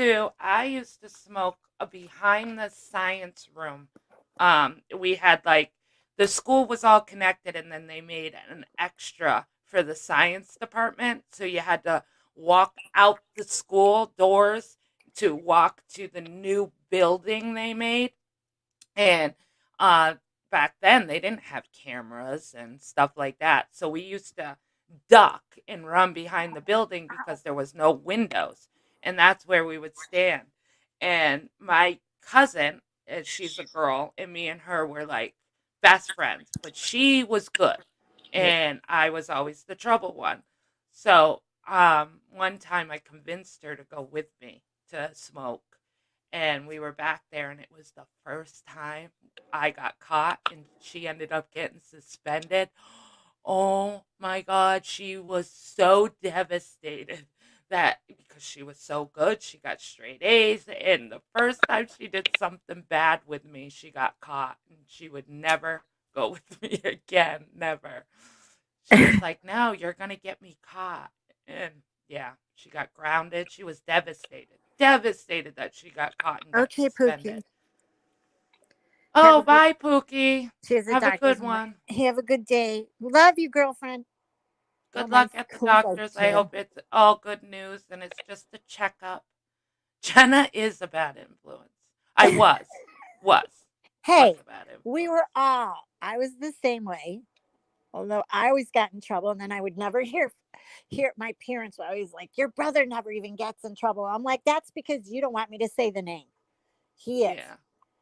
to smoke behind the science room. We had like the school was all connected, and then they made an extra for the science department, so you had to walk out the school doors to walk to the new building they made. And uh back then they didn't have cameras and stuff like that. So we used to duck and run behind the building because there was no windows. And that's where we would stand. And my cousin, she's a girl, and me and her were like best friends, but she was good. Yeah. And I was always the trouble one. So one time I convinced her to go with me to smoke, and we were back there, and it was the first time I got caught, and she ended up getting suspended. Oh my god, she was so devastated that because she was so good, she got straight A's, and the first time she did something bad with me, she got caught, and she would never go with me again, never. She was like, "No, you're going to get me caught." And yeah, she got grounded. She was devastated. Devastated that she got caught and got Okay, suspended. Pookie. Have Oh, a good. bye, Pookie. She has a Have a doctor's good appointment. one. Have a good day. Love you, girlfriend. Oh, Good my luck at the COVID doctors. I kid. hope it's all good news and it's just a checkup. Jenna is a bad influence. I was Hey, a bad we influence. were all. I was the same way. Although I always got in trouble, and then I would never hear my parents were always like, "Your brother never even gets in trouble." I'm like, "That's because you don't want me to say the name. He is, Yeah.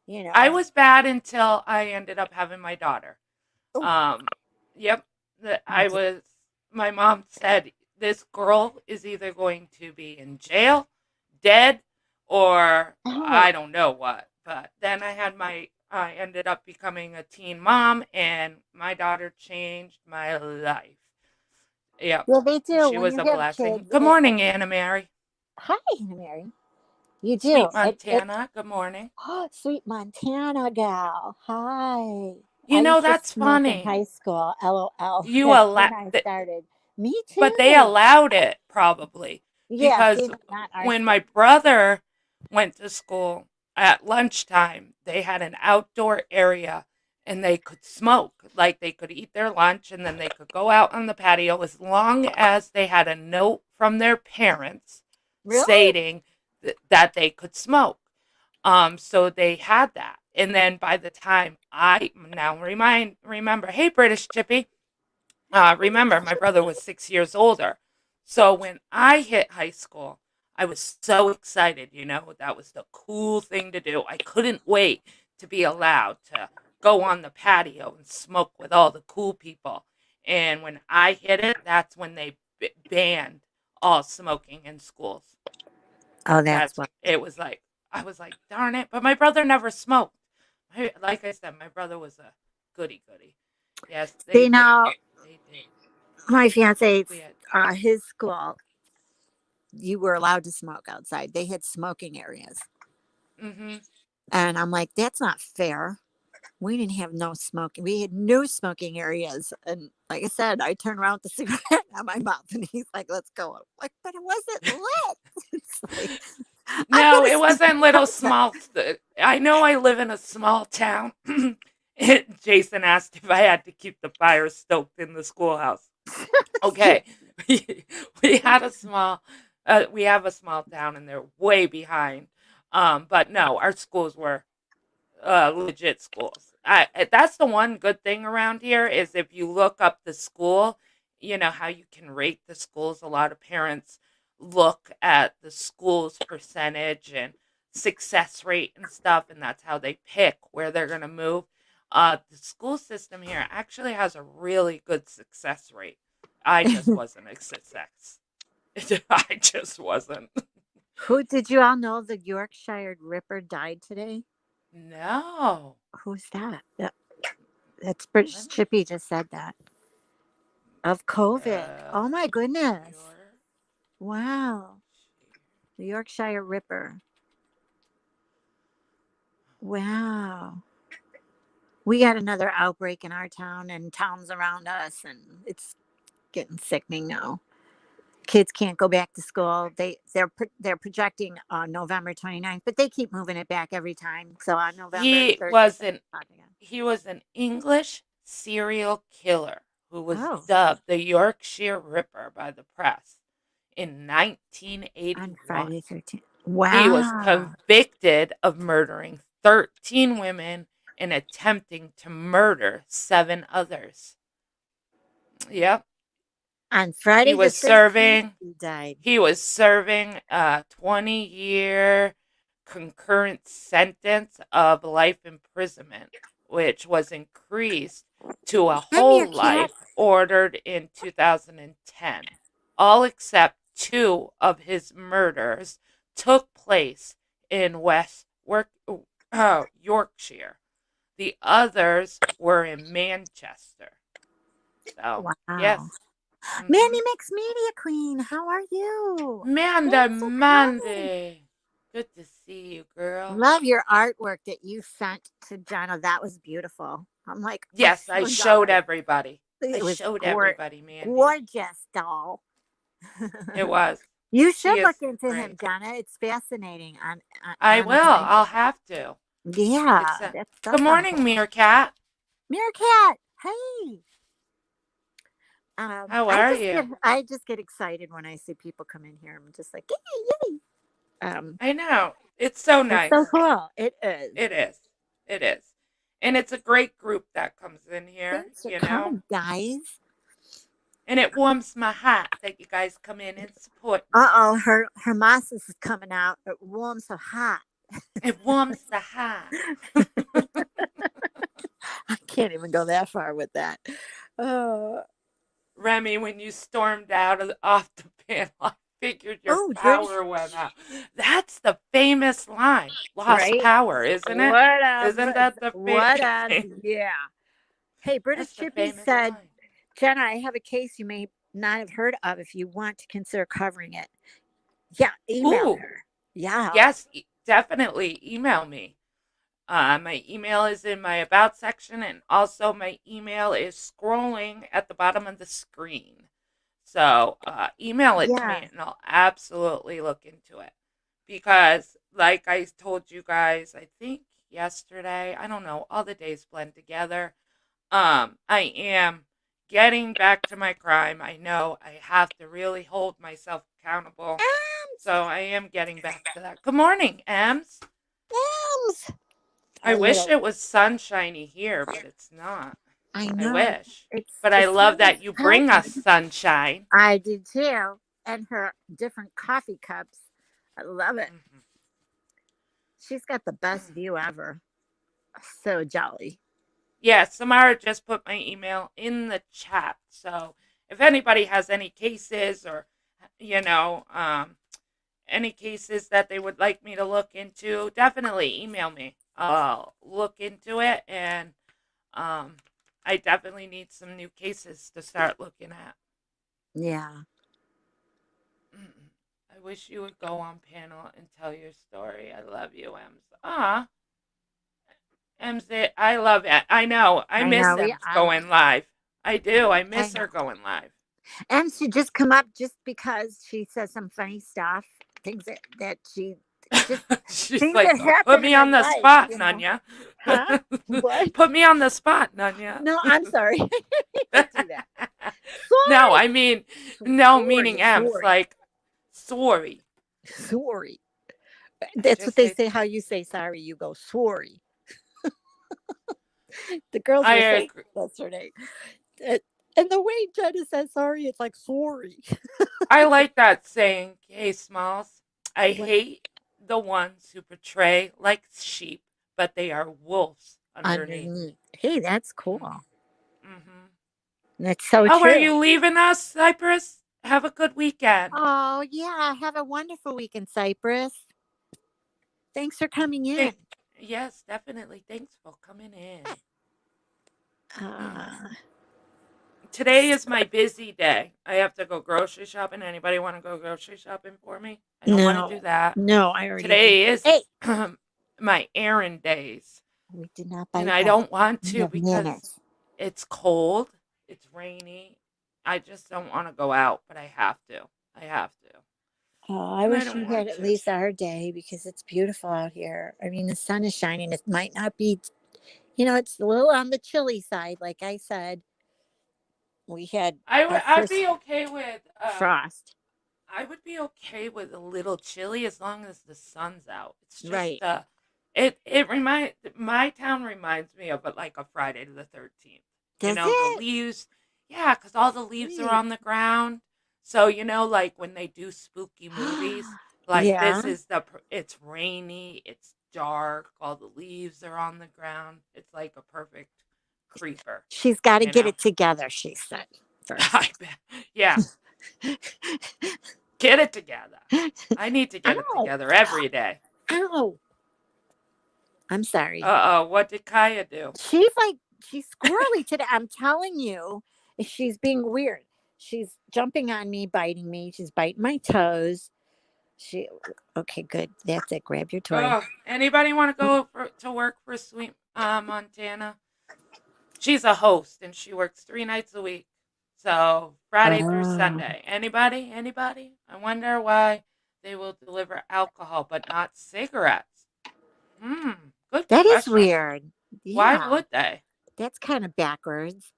you I know." was bad until I ended up having my daughter. Oh, Um, yep. oh, I was, my mom said, this girl is either going to be in jail, dead, or oh, I don't know what. But then I ended up becoming a teen mom, and my daughter changed my life. Yep. yeah, they do. She When was you a have blessing. kids, Good morning, Anna Mary. hi, Anna Mary. You do. Sweet It Montana. Good morning. oh, sweet Montana gal. Hi. You I know, used to that's smoke in funny. high school. LOL. You That's allow, when I started. Me but they too. allowed it probably Yeah, see, because but not our when my school. brother went to school at lunchtime, they had an outdoor area and they could smoke. Like they could eat their lunch and then they could go out on the patio as long as they had a note from their parents Really? stating that they could smoke. So they had that. And then by the time I now remember, hey British Chippy, remember, my brother was 6 years older. So when I hit high school, I was so excited. That was the cool thing to do. I couldn't wait to be allowed to go on the patio and smoke with all the cool people. And when I hit it, that's when they banned all smoking in schools. Oh, that's That's why. it was like I was like, darn it! But my brother never smoked. Like I said, my brother was a goody goody. Yes, they See, did. now, They did. my fiance's, We had his school, you were allowed to smoke outside. They had smoking areas. mhm. And I'm like, that's not fair. We didn't have no smoking. We had no smoking areas. And like I said, I turned around with the cigarette on my mouth, and he's like, "Let's go." I'm like, but it wasn't lit. It's like, I'm No, going to it smoke wasn't little outside. small. I know I live in a small town. Jason asked if I had to keep the fire stoked in the schoolhouse. Okay, we had a small, we have a small town, and they're way behind. But no, our schools were legit schools. That's the one good thing around here is if you look up the school, you know how you can rate the schools. A lot of parents look at the school's percentage and success rate and stuff, and that's how they pick where they're going to move. The school system here actually has a really good success rate. I just wasn't a success. I just wasn't. Who did you all know the Yorkshire Ripper died today? No. Who's that? That's British Let me Chippy just said that. Of COVID. Oh my goodness. Yorkshire. Wow. The Yorkshire Ripper. Wow. We got another outbreak in our town and towns around us, and it's getting sickening now. Kids can't go back to school. They're projecting on November 29th, but they keep moving it back every time. So on November He 30th, was they're an talking again. he was an English serial killer who was Oh, dubbed the Yorkshire Ripper by the press in on 1981. Friday 13th. He was Wow. convicted of murdering 13 women and attempting to murder 7 others. Yep. On Friday He was the 13th, serving he died. he was serving a 20-year concurrent sentence of life imprisonment, which was increased to a I'm your whole cat. life ordered in 2010. All except 2 of his murders took place in Yorkshire. The others were in Manchester. So, yes. Wow. Mhm. Mandy Mix Media Queen, how are you? Manda Thanks for coming. Mandy. Good to see you, girl. Love your artwork that you sent to Jenna. That was beautiful. I'm like, Yes, oh, I so showed jealous. everybody. I It was showed everybody, Mandy. gorgeous, doll. It was. You She should is look into him, great. Jenna. It's fascinating. I On will. I'll have to. yeah, It's that Good sounds morning, cool. Meerkat. Meerkat, hey. How are you? I just get excited when I see people come in here. I'm just like, yay. I know. It's so It's nice. so cool. It is. It is. It is. And it's a great group that comes in here, Thanks for you know? coming, guys. And it warms my heart that you guys come in and support me. Uh-oh, her moss is coming out. It warms her heart. It warms the heart. I can't even go that far with that. Remy, when you stormed off the panel, I figured your power went out. That's the famous line. Lost power, isn't it? Isn't that the famous? Yeah. Hey, British Chippy said, Jenna, I have a case you may not have heard of if you want to consider covering it. Yeah, email her. Yeah. Yes, definitely email me. My email is in my about section, and also my email is scrolling at the bottom of the screen. So email it to me, and I'll absolutely look into it. Because, like I told you guys, I think yesterday, I don't know, all the days blend together. I am getting back to my crime. I know I have to really hold myself accountable. So I am getting back to that. Good morning, Ems. I wish it was sunshiny here, but it's not. I know. I wish. But I love that you bring us sunshine. I do too. And her different coffee cups. I love it. Mm-hmm. She's got the best view ever. So jolly. Yeah, Samara just put my email in the chat. So if anybody has any cases or, any cases that they would like me to look into, definitely email me. I'll look into it, and I definitely need some new cases to start looking at. Yeah. I wish you would go on panel and tell your story. I love you, Ems. Ems, I love it. I know. I miss Ems going live. I do. I miss her going live. Ems should just come up just because she says some funny stuff. Things that she just she's like, put me on the spot, Nanya. Huh? What? Put me on the spot, Nanya. No, I'm sorry. Don't do that. No, I mean, no, meaning Ems, like, sorry. Sorry. That's what they say. How you say sorry, you go sorry. The girls will say that's her name. And the way Jenna says sorry, it's like sorry. I like that saying. Hey, Smalls, I What hate the ones who portray like sheep, but they are wolves underneath. underneath? Hey, that's Mm-hmm. cool. Mm-hmm. That's so Oh, are true. you leaving us, Cypress? Have a good weekend. Oh yeah, have a wonderful week in Cyprus. Thanks for coming in. Thank- yes, definitely. Thanks for coming in. Uh, Today is my busy day. I have to go grocery shopping. Anybody want to go grocery shopping for me? I don't want to do no, that. no, I already did. Today is Hey, my errand days. we did not And bite I that. don't want We to have because manners. it's cold, it's rainy. I just don't want to go out, but I have to. I have to. Oh, I And I wish don't we had want at to. least our day because it's beautiful out here. I mean, the sun is shining. It might not be, it's a little on the chilly side. Like I said, we had our I'd first be okay with frost. I would be okay with a little chilly as long as the sun's out. It's just Right. it remind my town reminds me of like a Friday the 13th. You Does know, the it? leaves, yeah, cuz all the leaves are Sweet. on the ground. So, like when they do spooky movies, like Yeah. this is it's rainy, it's dark, all the leaves are on the ground. It's like a perfect creeper, She's got to you get know. it together, she said I first. bet. Yeah, get it together. I need to get it Ow. together every day. Ow. I'm sorry. Uh-oh, what did Kaya do? She's squirrely today. I'm telling you, she's being weird. She's jumping on me, biting me. She's biting my toes. She, okay, good. That's it. Grab your toy. Oh, anybody want to go to work for Sweet Montana? She's a host and she works 3 nights a week. So Friday through Oh, Sunday. Anybody? Anybody? I wonder why they will deliver alcohol but not cigarettes. Hmm, good that is question. weird. Why Yeah, would they? that's kind of backwards.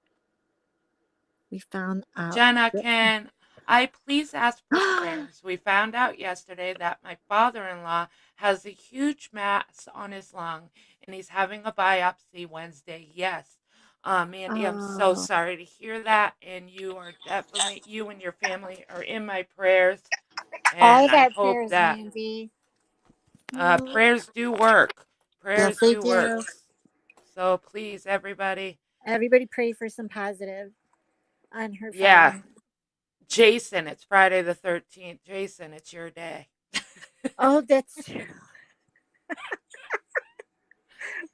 We found out. Jenna, can I please ask for prayers? We found out yesterday that my father in law has a huge mass on his lung and he's having a biopsy Wednesday. Yes. Mandy, I'm so Oh, sorry to hear that. And you and your family are in my prayers. all And of I our hope prayers, that Mandy. Mm, prayers do work. yes, Prayers they do work. do. So please, everybody. Everybody pray for some positive on her Yeah. father. Jason, it's Friday the 13th. Jason, it's your day. Oh, that's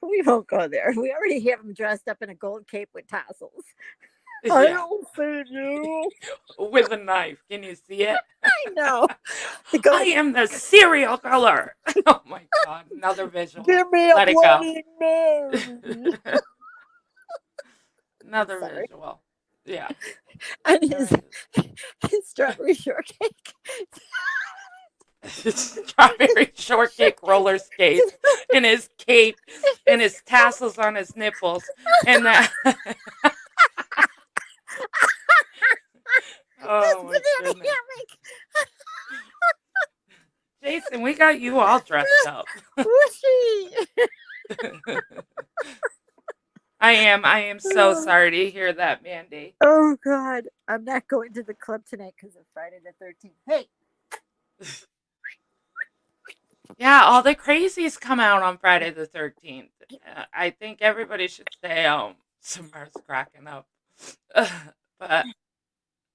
we won't go there. We already have him dressed up in a gold cape with tassels. I Yeah. don't see you. With a knife. Can you see it? I know. The I gold. am the serial killer. Oh my god, another visual. Give me a Let it go. Bloody Mary. Another Sorry. visual. Yeah. And Alright. his strawberry shortcake. Strawberry shortcake roller skates and his cape and his tassels on his nipples and that His oh my banana goodness. hammock. Jason, we got you all dressed up. Whooshy. I am so sorry to hear that, Mandy. Oh God, I'm not going to the club tonight because of Friday the 13th. Hey, Yeah, all the crazies come out on Friday the 13th. I think everybody should stay home. Summer's cracking up.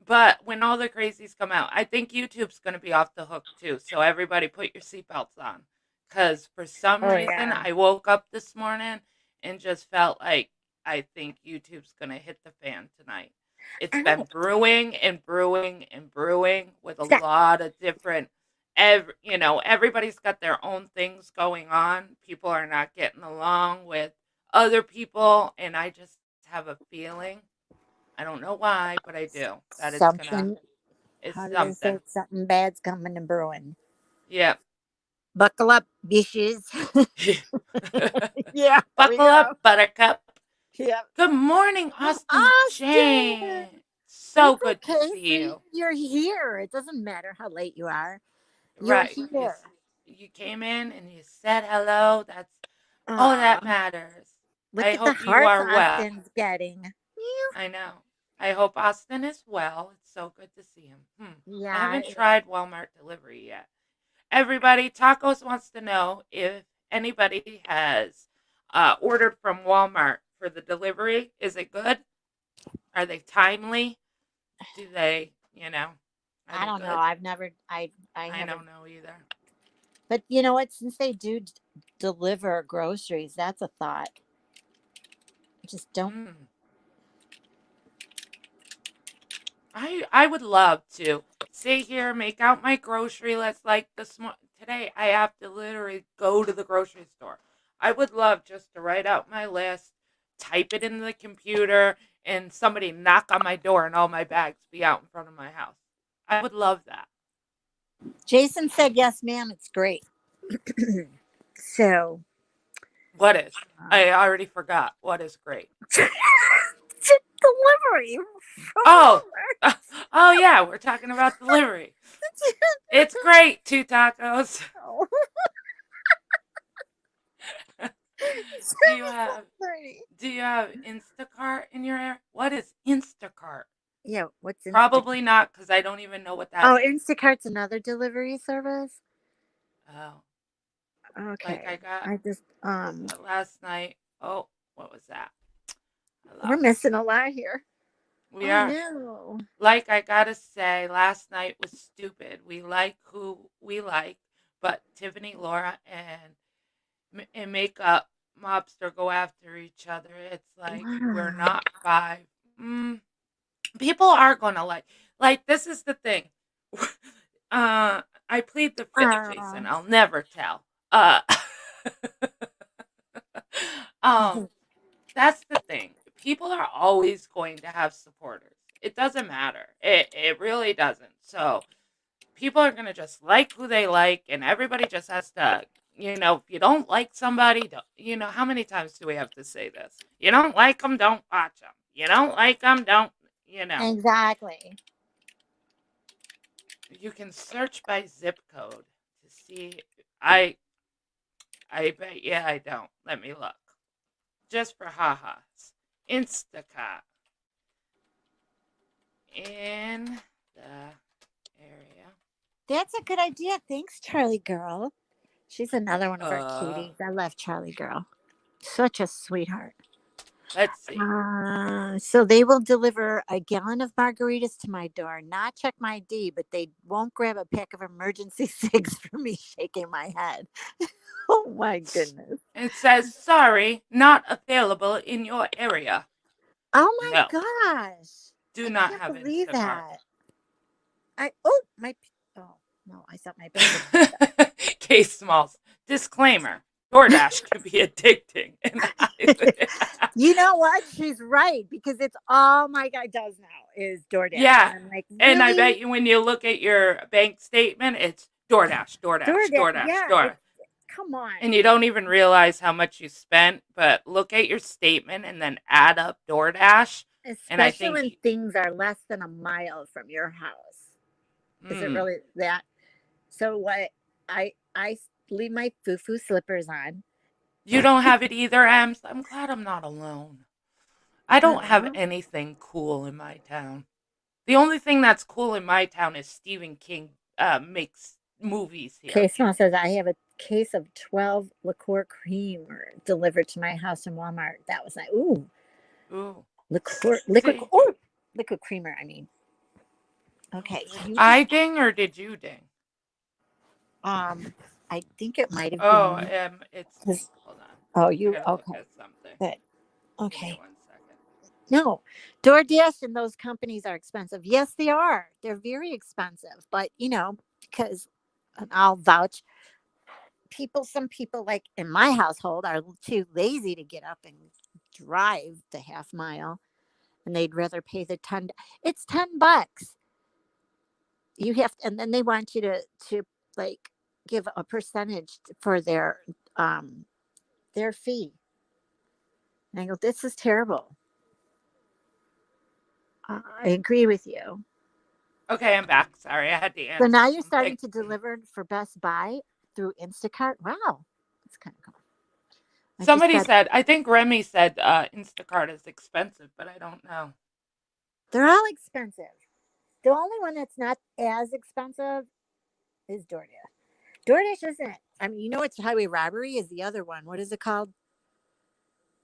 but when all the crazies come out, I think YouTube's going to be off the hook too. So everybody put your seatbelts on. Because for some oh reason, yeah. I woke up this morning and just felt like I think YouTube's going to hit the fan tonight. It's been Ow. brewing and brewing and brewing with a Stop. lot of different everybody's got their own things going on. People are not getting along with other people, and I just have a feeling, I don't know why, but I do, that Something. it's How do they say something. it? Something bad's coming to brewing? Yeah. Buckle up, bitches. Yeah. We Buckle go. up, buttercup. Yeah. Good morning, Austin Austin. Jane. So What's good up, to see Casey? you. You're here. It doesn't matter how late you are. You're Right. here. You came in and you said hello. That's all that Aw. matters. Look I at the hope you hearts are well. Austin's getting. Meow. I know. I hope Austin is well. It's so good to see him. I Yeah. haven't tried Walmart delivery yet. Everybody, Tacos wants to know if anybody has ordered from Walmart for the delivery. Is it good? Are they timely? Do they, are I they don't know. good? I've never, I I haven't, don't know either. but you know what? Since they do deliver groceries, that's a thought. I just don't. Mm. I would love to sit here, make out my grocery list like today. I have to literally go to the grocery store. I would love just to write out my list, type it in the computer, and somebody knock on my door and all my bags be out in front of my house. I would love that. Jason said, yes, ma'am. It's great. So, What is? uh, I already forgot. What is great? delivery from Oh, Walmart. oh yeah, we're talking about delivery. It's great, two tacos. Oh, Do you have Do you have Instacart in your area? What is Instacart? yeah, what's Instacart? Probably not, because I don't even know what that Oh, is. Instacart's another delivery service. Oh, like I Okay. got I just last night. Oh, what was that? I we're lost missing it. a lot here. We Oh are. no. Like I gotta say, last night was stupid. We like who we like, but Tiffany, Laura, and Makeup Mobster go after each other. It's like we're Wow. not five. People are gonna like this is the thing. I plead the fifth, Jason. Oh. I'll never tell. Um, that's the thing. People are always going to have supporters. It doesn't matter. It really doesn't. So people are gonna just like who they like, and everybody just has to. If you don't like somebody, how many times do we have to say this? You don't like them, don't watch them. You don't like them, don't. Exactly. You can search by zip code to see. I I bet you I don't. Let me look. Just for ha-has. Instacart in the area. That's a good idea. Thanks, Charlie Girl. She's another one of our Uh, cuties. I love Charlie Girl. Such a sweetheart. let's see. So they will deliver a gallon of margaritas to my door, not check my ID, but they won't grab a pack of emergency cigs for me shaking my head. Oh my goodness. It says sorry, not available in your area. Oh my No, gosh. do I not can't have believe Instacart. that. Oh no, I thought my bag Case Smalls. Disclaimer. DoorDash can be addicting. You know what? She's right because it's all my guy does now is DoorDash. Yeah. And I'm like, And I really? bet you when you look at your bank statement, it's DoorDash, DoorDash, DoorDash, Yeah, DoorDash. come on. And you don't even realize how much you spent, but look at your statement and then add up DoorDash. And I Especially when things are less than a mile from your house. Is it really that? So what? I leave my foo-foo slippers on. You don't have it either, Ems. I'm glad I'm not alone. I don't have anything cool in my town. The only thing that's cool in my town is Stephen King makes movies here. Case Mom says I have a case of 12 liqueur creamer delivered to my house in Walmart. That was like, ooh. Liquid creamer, I mean. Okay. Did I ding or did you ding? I think it might have been. It's hold on. Oh, you okay? Look at something. Good. Okay. Give me 1 second. No, DoorDash and those companies are expensive. Yes, they are. They're very expensive, but because I'll vouch. Some people like in my household are too lazy to get up and drive the half mile, and they'd rather pay the $10. It's $10. You have to, and then they want you to like give a percentage for their fee. And I go, this is terrible. I agree with you. Okay, I'm back. Sorry, I had to answer. So now you're starting to deliver for Best Buy through Instacart. Wow, that's kind of cool. Somebody said, I think Remy said Instacart is expensive, but I don't know. They're all expensive. The only one that's not as expensive is DoorDash. DoorDash isn't. I mean, you know, it's highway robbery is the other one. What is it called?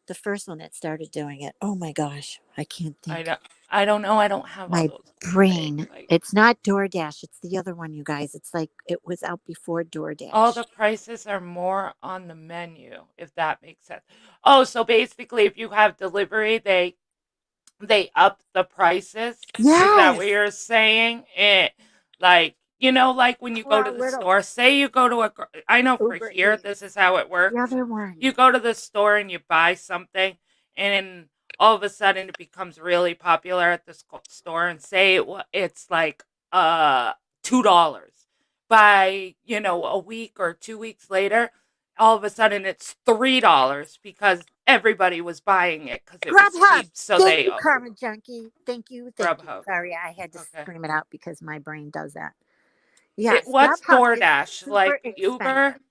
The first one that started doing it. Oh my gosh, I can't I think. don't. I don't know. I don't have all My those things. brain. Like It's not DoorDash. It's the other one, you guys. It's like it was out before all DoorDash. the prices are more on the menu, if that makes sense. Oh, so basically, if you have delivery, they up the prices. Is that what Yes. you're saying? It like like when you go to Well, the little store. Say you go to I know for Uber here this Eats. is how it The works. other one. You go to the store and you buy something, and all of a sudden it becomes really popular at the store. And say it's like $2. By a week or 2 weeks later, all of a sudden it's $3 because everybody was buying it because it was Grubhub. cheap. So Thank they you, Karma Junkie. Thank you. Thank you. Grubhub. Sorry, I had to Okay. scream it out because my brain does that. It Yes, what's Grubhub is DoorDash super like Uber? expensive.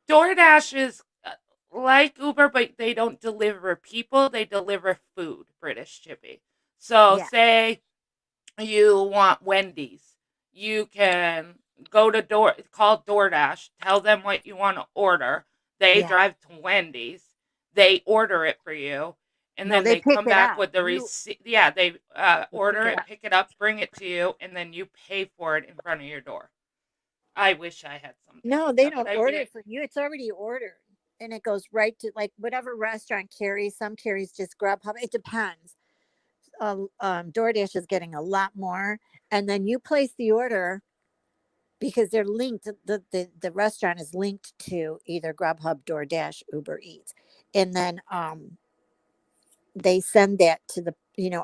DoorDash is like Uber, but they don't deliver people; they deliver food. British Chippy. So Yeah, say you want Wendy's, you can call DoorDash, tell them what you want to order. They yeah. drive to Wendy's, they order it for you, and No, then they they pick come it back up. with the receipt. Yeah, they You pick order it it, up. pick it up, bring it to you, and then you pay for it in front of your door. I wish I had something No, like they that, but don't order it for you. It's already ordered. And it goes right to like whatever restaurant carries. Some carries just Grubhub. It depends. DoorDash is getting a lot more. And then you place the order because they're linked. The restaurant is linked to either Grubhub, DoorDash, Uber Eats. And then they send that to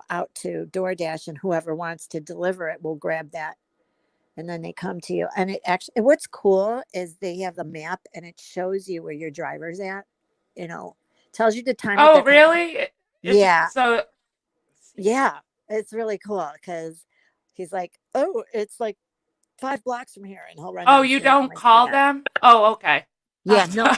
out to DoorDash, and whoever wants to deliver it will grab that, and then they come to you. And it actually, what's cool is they have the map and it shows you where your driver's at, you know, tells you the time that oh, they're coming. really? It's Yeah. so. Let's see. Yeah. It's really cool because he's like, oh, it's like 5 blocks from here. And he'll run Oh, down the you street. I'm don't like, call yeah. them? Oh, okay. Yeah. No,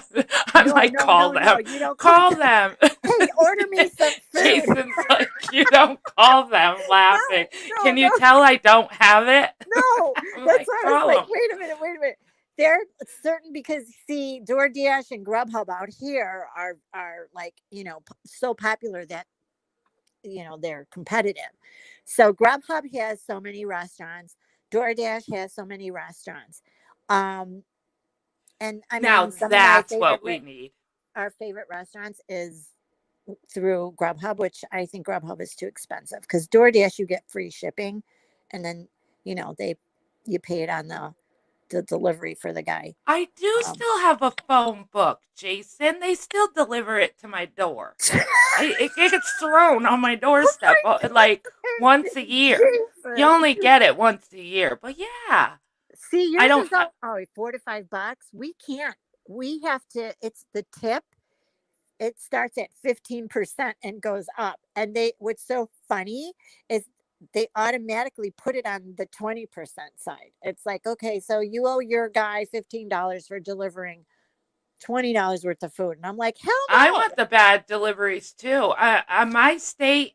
I'm no, like, no, call no, no. them. You don't call Call them. them. Hey, order me some food. Jason's like, you don't call them, laughing. No, Can no, you tell I don't have it? no. I'm That's like, why I was call like, them. wait a minute, wait a minute. They're certain because see, DoorDash and Grubhub out here are like, so popular that they're competitive. So Grubhub has so many restaurants, DoorDash has so many restaurants. Um and I Now mean some of my that's favorite what we need. our favorite restaurants is through Grubhub, which I think Grubhub is too expensive because DoorDash you get free shipping, and then they you pay it on the delivery for the guy. I do Um, still have a phone book, Jason. They still deliver it to my door. It gets thrown on my oh doorstep my like once a goodness, year. You Jason! only get it once a year, but yeah, See, I yours don't. is $4 to $5. We can't. We have to. It's the tip. It starts at 15% and goes up. And what's so funny is they automatically put it on the 20% side. It's like, okay, so you owe your guy $15 for delivering $20 worth of food. And I'm like, hell I no. want the bad deliveries too. My state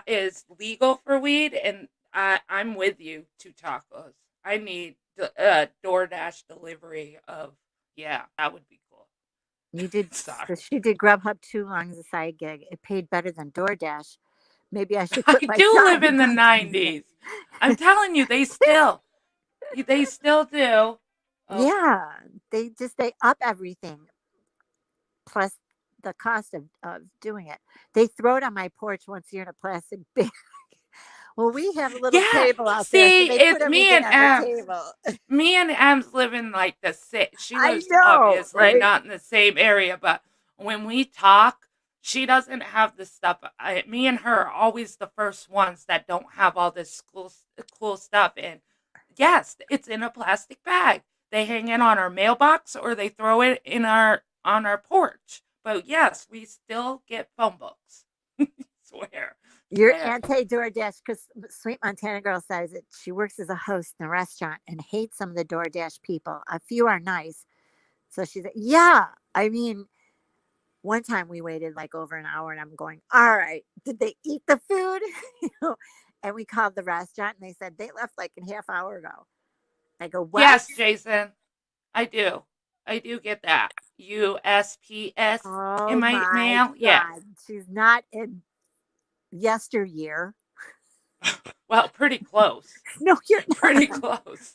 is legal for weed, and I'm with you. To tacos. I need DoorDash delivery of. Yeah, that would be cool. You did, Sorry. so she did Grubhub too long as a side gig. It paid better than DoorDash. Maybe I should I quit my do job live and in the go do 90s. I'm telling you, they still do. Oh, yeah, they up everything. Plus the cost of doing it. They throw it on my porch once a year in a plastic bag. Well, we have a little yeah. table out there, so See, they put it's me everything and on the Ems. table. Me and Ems live in like the same. She I lives know, obviously right? not in the same area, but when we talk, she doesn't have the stuff. Me and her are always the first ones that don't have all this cool stuff. And yes, it's in a plastic bag. They hang it on our mailbox or they throw it in our on our porch. But yes, we still get phone books. Swear, You're swear. anti DoorDash because Sweet Montana Girl says that she works as a host in a restaurant and hates some of the DoorDash people. A few are nice. So she's like, yeah. I mean, one time we waited like over an hour and I'm going, all right, did they eat the food? And we called the restaurant and they said they left like a half hour ago. I go, what? Yes, Jason. I do. I do get that. USPS in Oh my my mail. Yes. God. She's not in yesteryear. Well, pretty close. No, you're Pretty not. close.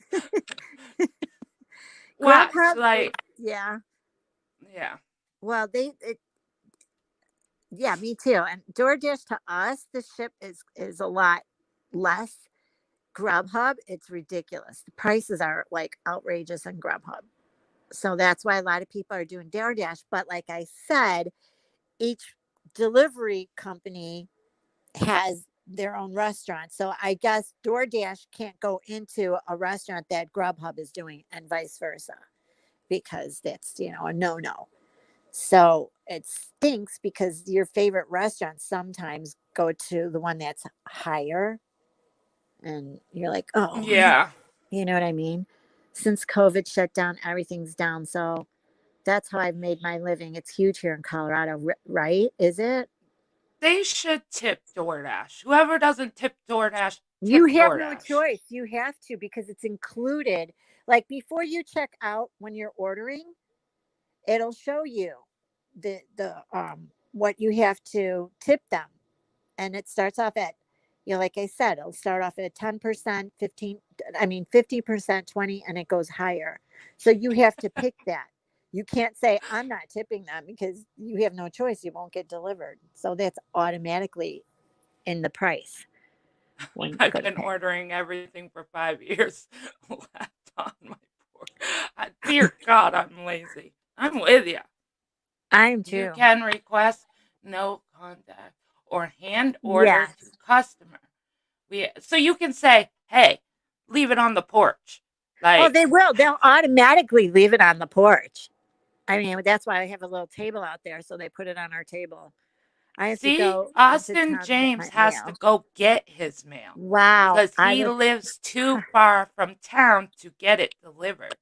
Watch, Grubhub, like, yeah. yeah. Well, yeah, me too. And DoorDash to us, the ship is a lot less. Grubhub, it's ridiculous. The prices are like outrageous on Grubhub. So that's why a lot of people are doing DoorDash. But like I said, each delivery company has their own restaurant. So I guess DoorDash can't go into a restaurant that Grubhub is doing and vice versa because that's, a no. So it stinks because your favorite restaurants sometimes go to the one that's higher and you're like, oh, Yeah. you know what I mean? Since COVID shut down, everything's down. So that's how I've made my living. It's huge here in Colorado, right? Is it? They should tip DoorDash. Whoever doesn't tip DoorDash, You tip have no DoorDash. choice. You have to because it's included. Like before you check out when you're ordering, it'll show you the what you have to tip them. And it starts off at, like I said, it'll start off at 10%, 50%, 20, and it goes higher. So you have to pick that. You can't say, I'm not tipping them because you have no choice. You won't get delivered. So that's automatically in the price when you I've go to been pay. ordering everything for 5 years. Left on my board. Dear God, I'm lazy. I'm with you. I am You too. can request no contact or hand order Yes. to customer. So you can say, hey, leave it on the porch. Oh, Like, they will. They'll automatically leave it on the porch. I mean, that's why I have a little table out there. So they put it on our table. I have to see, go into Austin town to get James my has to mail. go get his mail Wow. because he lives too far from town to get it delivered.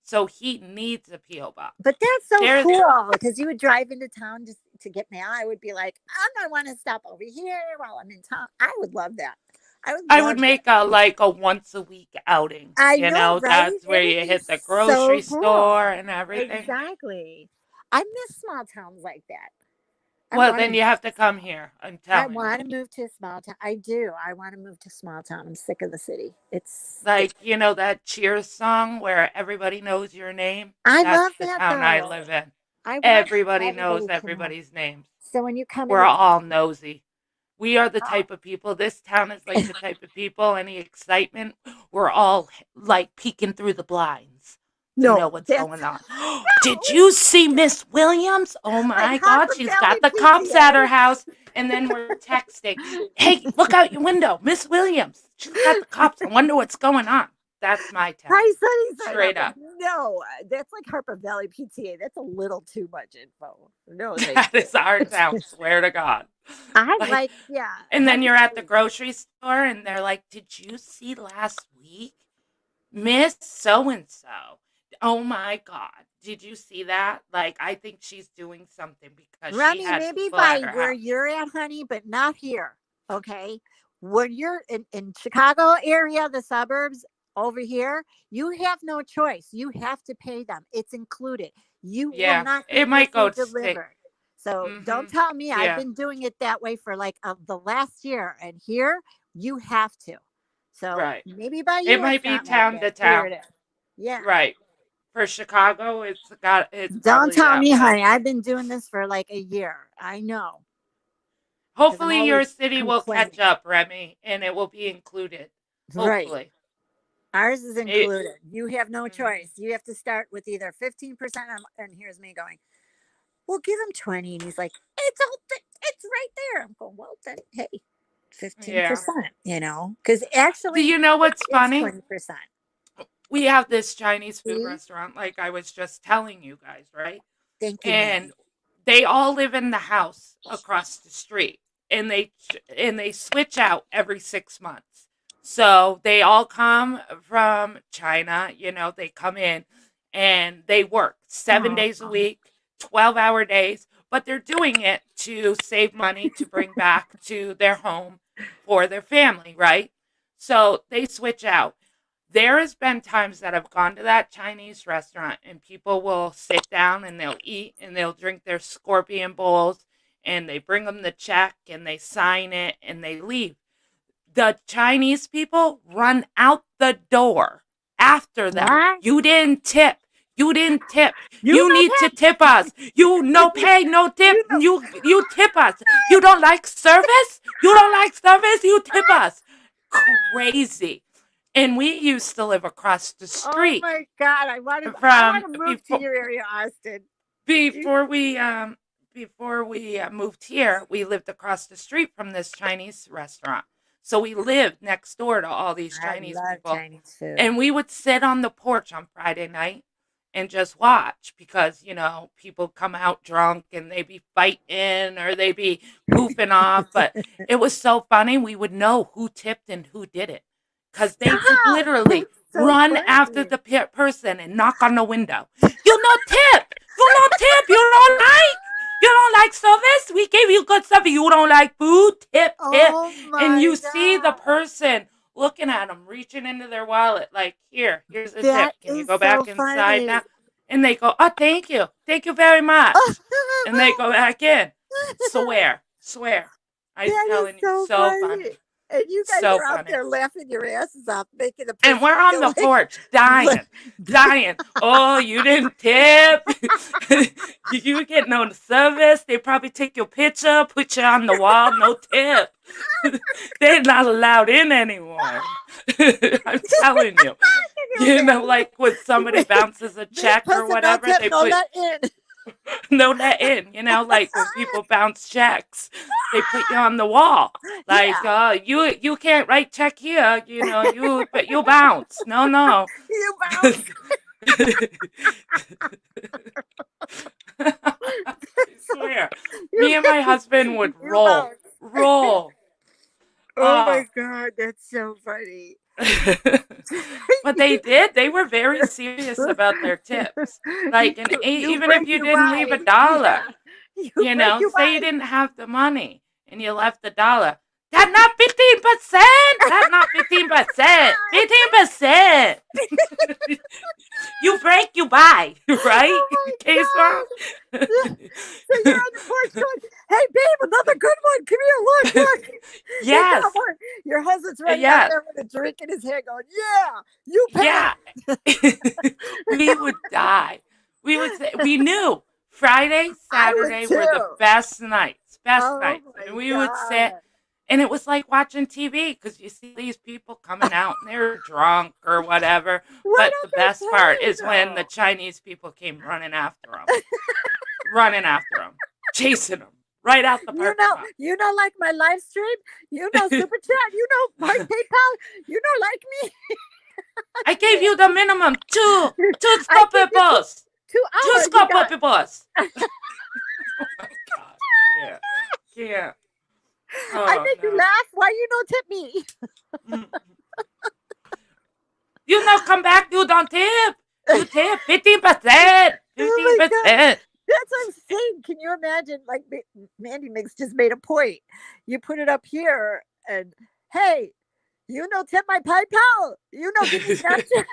So he needs a P.O. box. But that's so There's- cool because you would drive into town just to get mail. I would be like, I want to stop over here while I'm in town. I would love that. I would make a once a week outing. I know, right? That's where It would you be hit the grocery so cool. store and everything. Exactly. I miss small towns like that. Well, then you have to come here. I'm I telling you. want to move to a small town. I do. I want to move to a small town. I'm sick of the city. It's Like, that Cheers song where everybody knows your name? I That's love the that town I though. live in. I want Everybody knows everybody to know. everybody's names. So when you come We're into all nosy. We are the type of people, this town is like the type of people, any excitement, we're all like peeking through the blinds to know what's going on. Did you see Miss Williams? Oh my Like God, Harper she's Valley got the cops at her PTA. house. And then we're texting, hey, look out your window, Miss Williams. She's got the cops. I wonder what's going on. That's my town. Hi, Sunny. Straight up. No, that's like Harper Valley PTA. That's a little too much info. No, That is our town, swear to God. Yeah. And then you're at the grocery store and they're like, did you see last week? Miss so-and-so. Oh my God. Did you see that? Like, I think she's doing something because Remy, she had maybe people at by her where house. you're at, honey, but not here. Okay. When you're in Chicago area, the suburbs over here, you have no choice. You have to pay them. It's included. You will not get it might go this delivered. So don't tell me I've been doing it that way for like the last year. And here you have to. So Right. maybe by you It might be town to town. Here it is. Yeah. Right. For Chicago, it's Don't probably tell that me, way. honey. I've been doing this for like a year. I know. Hopefully your always city will catch complaining. up, Remy, and it will be included. Right. Hopefully. Ours is included. You have no Mhm. choice. You have to start with either 15%, and here's me going, well, give him 20. And he's like, it's right there. I'm going, well, then, hey, 15%, because Do actually, you know what's it's funny? 20%. We have this Chinese food See? restaurant, like I was just telling you guys, right? Thank you, And Maggie. they all live in the house across the street, and they switch out every 6 months. So they all come from China. They come in and they work 7 days a Aw. week, 12-hour days, but they're doing it to save money to bring back to their home for their family, right? So they switch out. There has been times that I've gone to that Chinese restaurant and people will sit down and they'll eat and they'll drink their scorpion bowls and they bring them the check and they sign it and they leave. The Chinese people run out the door after them. What? You didn't tip. You didn't tip. You You know need to tip us. You no pay, no tip. You tip us. You don't like service? You don't like service? You tip us. Crazy. And we used to live across the Oh street my God. I want to from move to your area, Austin. before we moved here. We lived across the street from this Chinese restaurant. So we lived next door to all these I Chinese love people. Chinese food. And we would sit on the porch on Friday night and just watch because, people come out drunk and they be fighting or they be goofing off. But it was so funny. We would know who tipped and who didn't because they would Stop! literally So run after funny. the person and knock on the window. You no tip. You no tip. You don't like service. We gave you good service. You don't like food. Tip. Oh And you my see the God. person looking at them, reaching into their wallet, like, here's a That tip. Can you is go back so inside funny. now? And they go, oh, thank you. Thank you very much. And they go back in. Swear. I'm That is telling you, so funny. And you guys So are out funny. there laughing your asses off, making the And person we're on feel the like porch, dying. Oh, you didn't tip. You get no service. They probably take your picture, put you on the wall, no tip. They're not allowed in anymore. I'm telling you. Like when somebody bounces a check or person, whatever, no tip, they no put let in. no let in. Like when people bounce checks, they put you on the wall. Like, Yeah. you can't write check here. But you bounce. No. You bounce. I swear, You me and my husband would you roll. bounce. Oh my Oh. God, that's so funny. But they did. They were very serious about their tips. Like, and even if break, you you didn't leave a buy. dollar, Yeah. You break, you say you buy. didn't have the money and you left the dollar. That's not 15%. That's not 15%. 15%. You break, you buy, right? Oh my Case God. law. So you're on the porch going, hey babe, another good one. Come here, look. You Yes. got one. Your husband's running Yes. out there with a drink in his hand going, yeah, you pay. Yeah. We would die. We knew Friday, Saturday were the too. best nights. Oh And my we would sit, God. and it was like watching TV because you see these people coming out and they're drunk or whatever. Why But don't the they best part play, is when the though? Chinese people came running after them, chasing them right out the parking lot. You know, like my live stream, you know, super chat, you know, my PayPal, you know, like me. I gave you the minimum two I stop give you boss. 2 Two hours. stop You got, boss. Oh my God. Yeah. I Oh, make you no. laugh. Why you don't tip me? You know, come back. You don't tip. You tip 15%. Oh my 15%. That's what I'm saying. Can you imagine? Like Mandy Mix just made a point. You put it up here, and hey, you know, tip my PayPal. You know, give me Snapchat.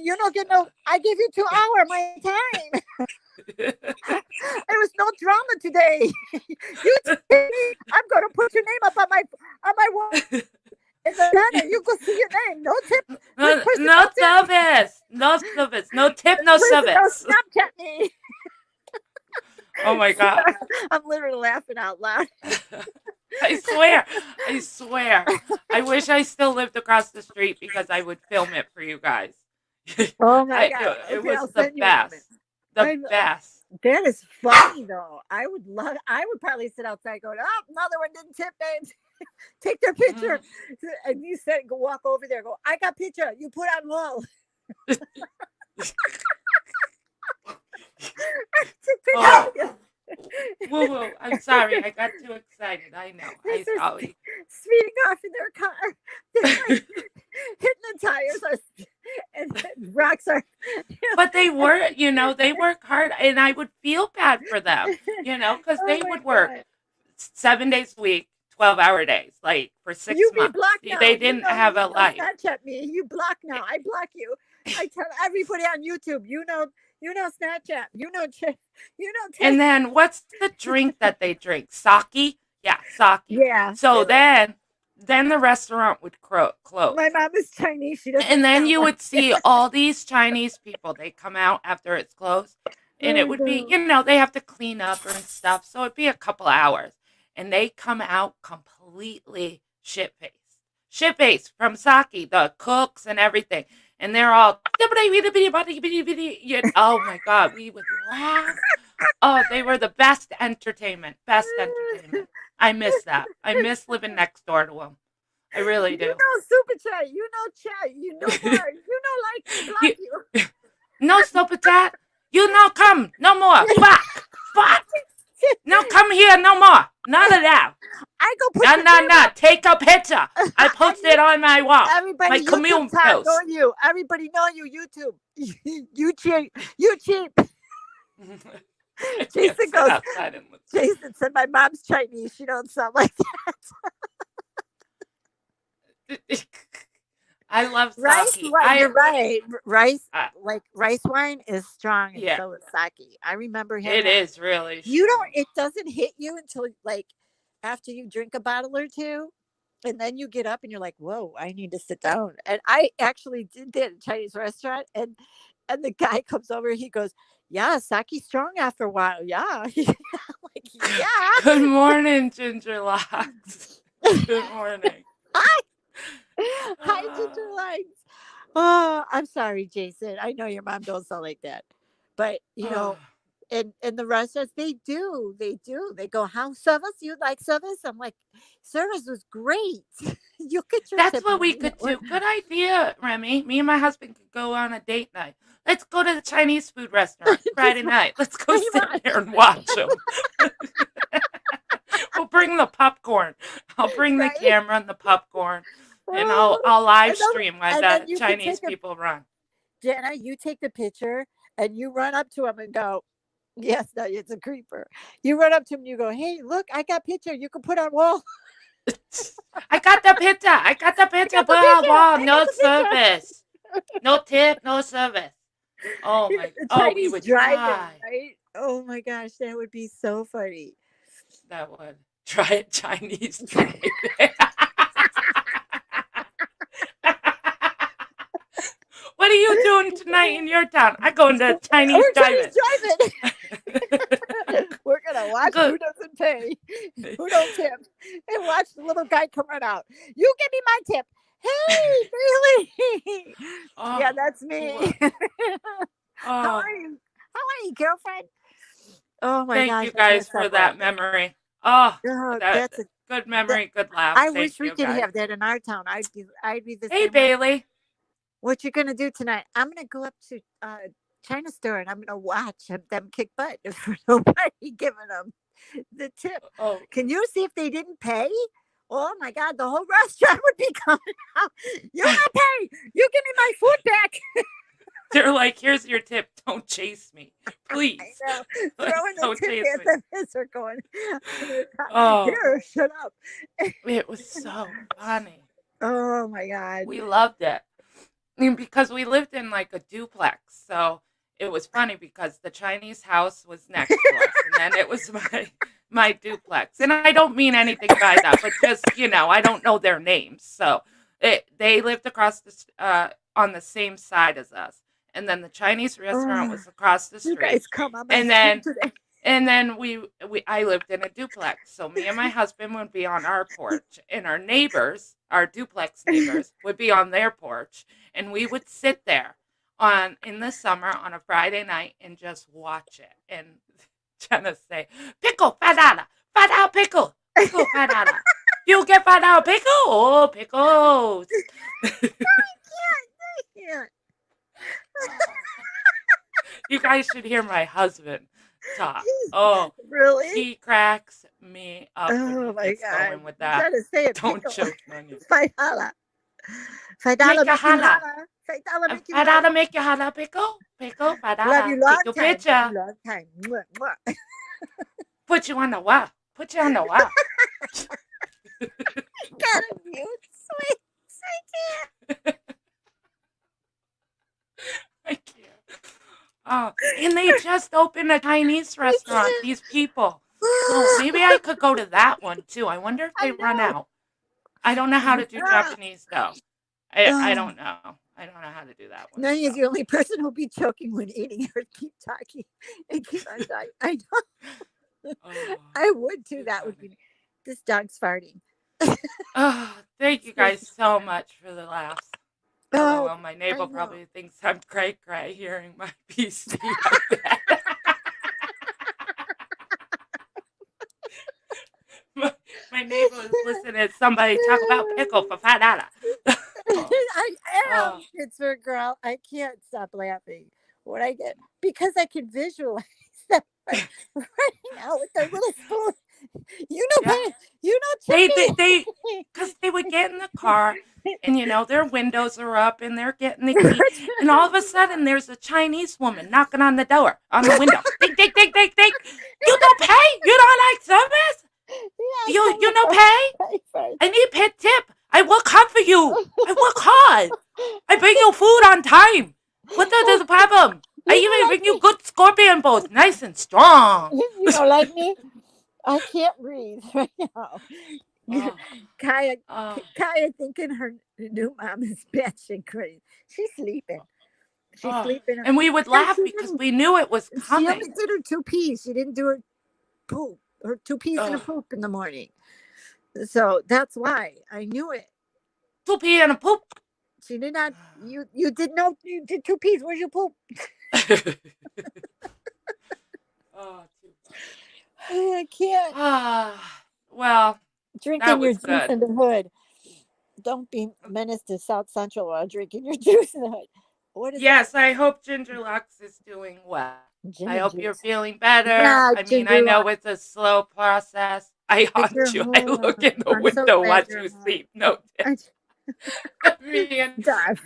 You know, get no. I give you 2 hours my time. There was no drama today. You tip me. I'm gonna put your name up on my wall. In the banner, you go see your name. No tip. No, This person no don't tip. service. No service. No tip, no This person don't service. Snapchat me. Oh my God. I'm literally laughing out loud. I swear. I wish I still lived across the street because I would film it for you guys. Oh my God. It Okay, I'll was the send you a moment. best. The best. That is funny though. I would probably sit outside going, oh, another one didn't tip, babes. Take their picture. And you said, go walk over there, go, I got picture. You put on wall. Oh. Whoa, I'm sorry. I got too excited. I know. They're Sorry. speeding off in their car. They're like hitting the tires and rocks are. But they work hard, and I would feel bad for them, because Oh they my would work God. 7 days a week, 12-hour days, like for 6 You be months. blocked now. They didn't have a life. Snapchat me. You block now. I block you. I tell everybody on YouTube. You know Snapchat. You know And then what's the drink that they drink? Sake? Yeah, sake. Yeah. So then the restaurant would close. My mom is Chinese. She doesn't. And then sound you like would see all these Chinese people. They come out after it's closed. And it would be, they have to clean up and stuff. So it'd be a couple hours. And they come out completely shit-faced. Shit-faced from sake, the cooks and everything. And they're all, oh my God, we would laugh. Oh, they were the best entertainment. Best entertainment. I miss that. I miss living next door to them. I really do. You know super chat. You know chat. You know more. You know like to block you. No super chat. You know come. No more. Fuck. No, come here. No more. None of that. I go put No. Take a picture. I post it on my wall. Everybody My YouTube commune time, post. know you. Everybody know you. YouTube. You cheap. You cheap. Jason goes. Jason said, "My mom's Chinese. She don't sound like that." I love sake. Rice. You're right. Rice, like rice wine, is strong, and so is sake. I remember him. It is really. You don't. It doesn't hit you until like after you drink a bottle or two, and then you get up and you're like, "Whoa, I need to sit down." And I actually did that at a Chinese restaurant, and the guy comes over. He goes, "Yeah, sake's strong after a while." Yeah, like yeah. Good morning, Ginger Locks. Good morning. Hi, Ginger Legs. Oh, I'm sorry, Jason. I know your mom don't sound like that, but you know, in the restaurants, they do. They go, "How service? You like service?" I'm like, "Service was great." You get your. That's what we could do. Good idea, Remy. Me and my husband could go on a date night. Let's go to the Chinese food restaurant Friday night. Let's go sit there and watch them. We'll bring the popcorn. I'll bring the camera and the popcorn. And I'll live stream while the Chinese people run. Jenna, you take the picture and you run up to him and go, "Yes, no, it's a creeper." You run up to him and you go, "Hey, look, I got picture. You can put on wall." I got the picture. Put on wall. No service. No tip. No service. Oh my! Oh, we would try. Right? Oh my gosh, that would be so funny. That would try it Chinese driving. What are you doing tonight in your town? I go into Chinese driving. We're gonna watch who doesn't pay, who don't tip, and watch the little guy come right out. "You give me my tip." "Hey, really?" Yeah, that's me. How are you? Girlfriend? Oh my gosh! Thank you guys for that memory. Oh, that's a good memory. Good laugh. I wish we could have that in our town. I'd be the same. Hey, Bailey. What you gonna do tonight? I'm gonna go up to China store and I'm gonna watch them kick butt for nobody giving them the tip. Oh, can you see if they didn't pay? Oh my God, the whole restaurant would be coming out. "You're not paying. You give me my food back." They're like, "Here's your tip. Don't chase me, please." I know. Throwing the tip at them as they're going. Here, shut up. It was so funny. Oh my God. We loved it. I mean, because we lived in like a duplex, so it was funny because the Chinese house was next to us, and then it was my duplex. And I don't mean anything by that, but just I don't know their names, so they lived across on the same side as us, and then the Chinese restaurant was across the street. You guys come up and then I lived in a duplex, so me and my husband would be on our porch, and our neighbors, our duplex neighbors, would be on their porch, and we would sit there in the summer on a Friday night and just watch it. And Jenna say, "Pickle, fadada, pickle, fadada. You get fadada pickle? Oh, pickles." I can't. You guys should hear my husband talk. Oh, really? He cracks me up. Oh my God! Going with that. Say it, don't choke on you. $5. $5 make you holla, pickle, $5. Love you long Pickle time. picture. Long time. Put you on the wall. Gotta mute. Sweet. I can't. Oh, and they just opened a Chinese restaurant, these people. So maybe I could go to that one too. I wonder if I they run know. out. I don't know how to do Japanese though. I Oh. don't know. I don't know how to do that one. Nani is so. the only person who'll be choking when eating or keep talking and keep on talking. I know. Oh, I would too. too That would funny. be. This dog's farting. Oh, thank you guys so much for the laughs. Oh, LOL, my neighbor know. probably thinks I'm cray cray hearing my PC. I bet. my neighbor was listening to somebody talk about pickle for $5. I am Oh. Pittsburgh girl. I can't stop laughing when I get because I can visualize them running out with their little spoon. You know, Yeah. you know, Tiffany. Because they would get in the car, and their windows are up, and they're getting the key, and all of a sudden there's a Chinese woman knocking on the door, on the window. Ding, ding, ding, ding, ding. You don't pay? You don't like service? Yeah, You don't pay? I need pay tip. I work hard for you. I work hard. I bring you food on time. What the problem? I even bring you good scorpion bones, nice and strong. You don't like me? I can't breathe right now. Oh, Kaya oh. thinking her new mom is batshit crazy. She's sleeping. She's Oh, sleeping. and we would laugh because we knew it was She coming. only did her 2 peas. She didn't do her poop. Her 2 peas and a Ugh. poop in the morning. So that's why I knew it. 2 pee and a poop. She did not. You did know you did 2 peas. Where's your poop? Oh, too I can't. well, Drinking that your was juice good. in the hood. Don't be menace to South Central while drinking your juice in the hood. What is Yes, I hope Ginger Lux is doing well. Gin I and hope juice? you're feeling better. Yeah, I mean, I Ginger know Lux. it's a slow process. I But haunt you're you. I home. look in the I'm so window, glad watch you're you home. sleep. No tip. Me and Stop.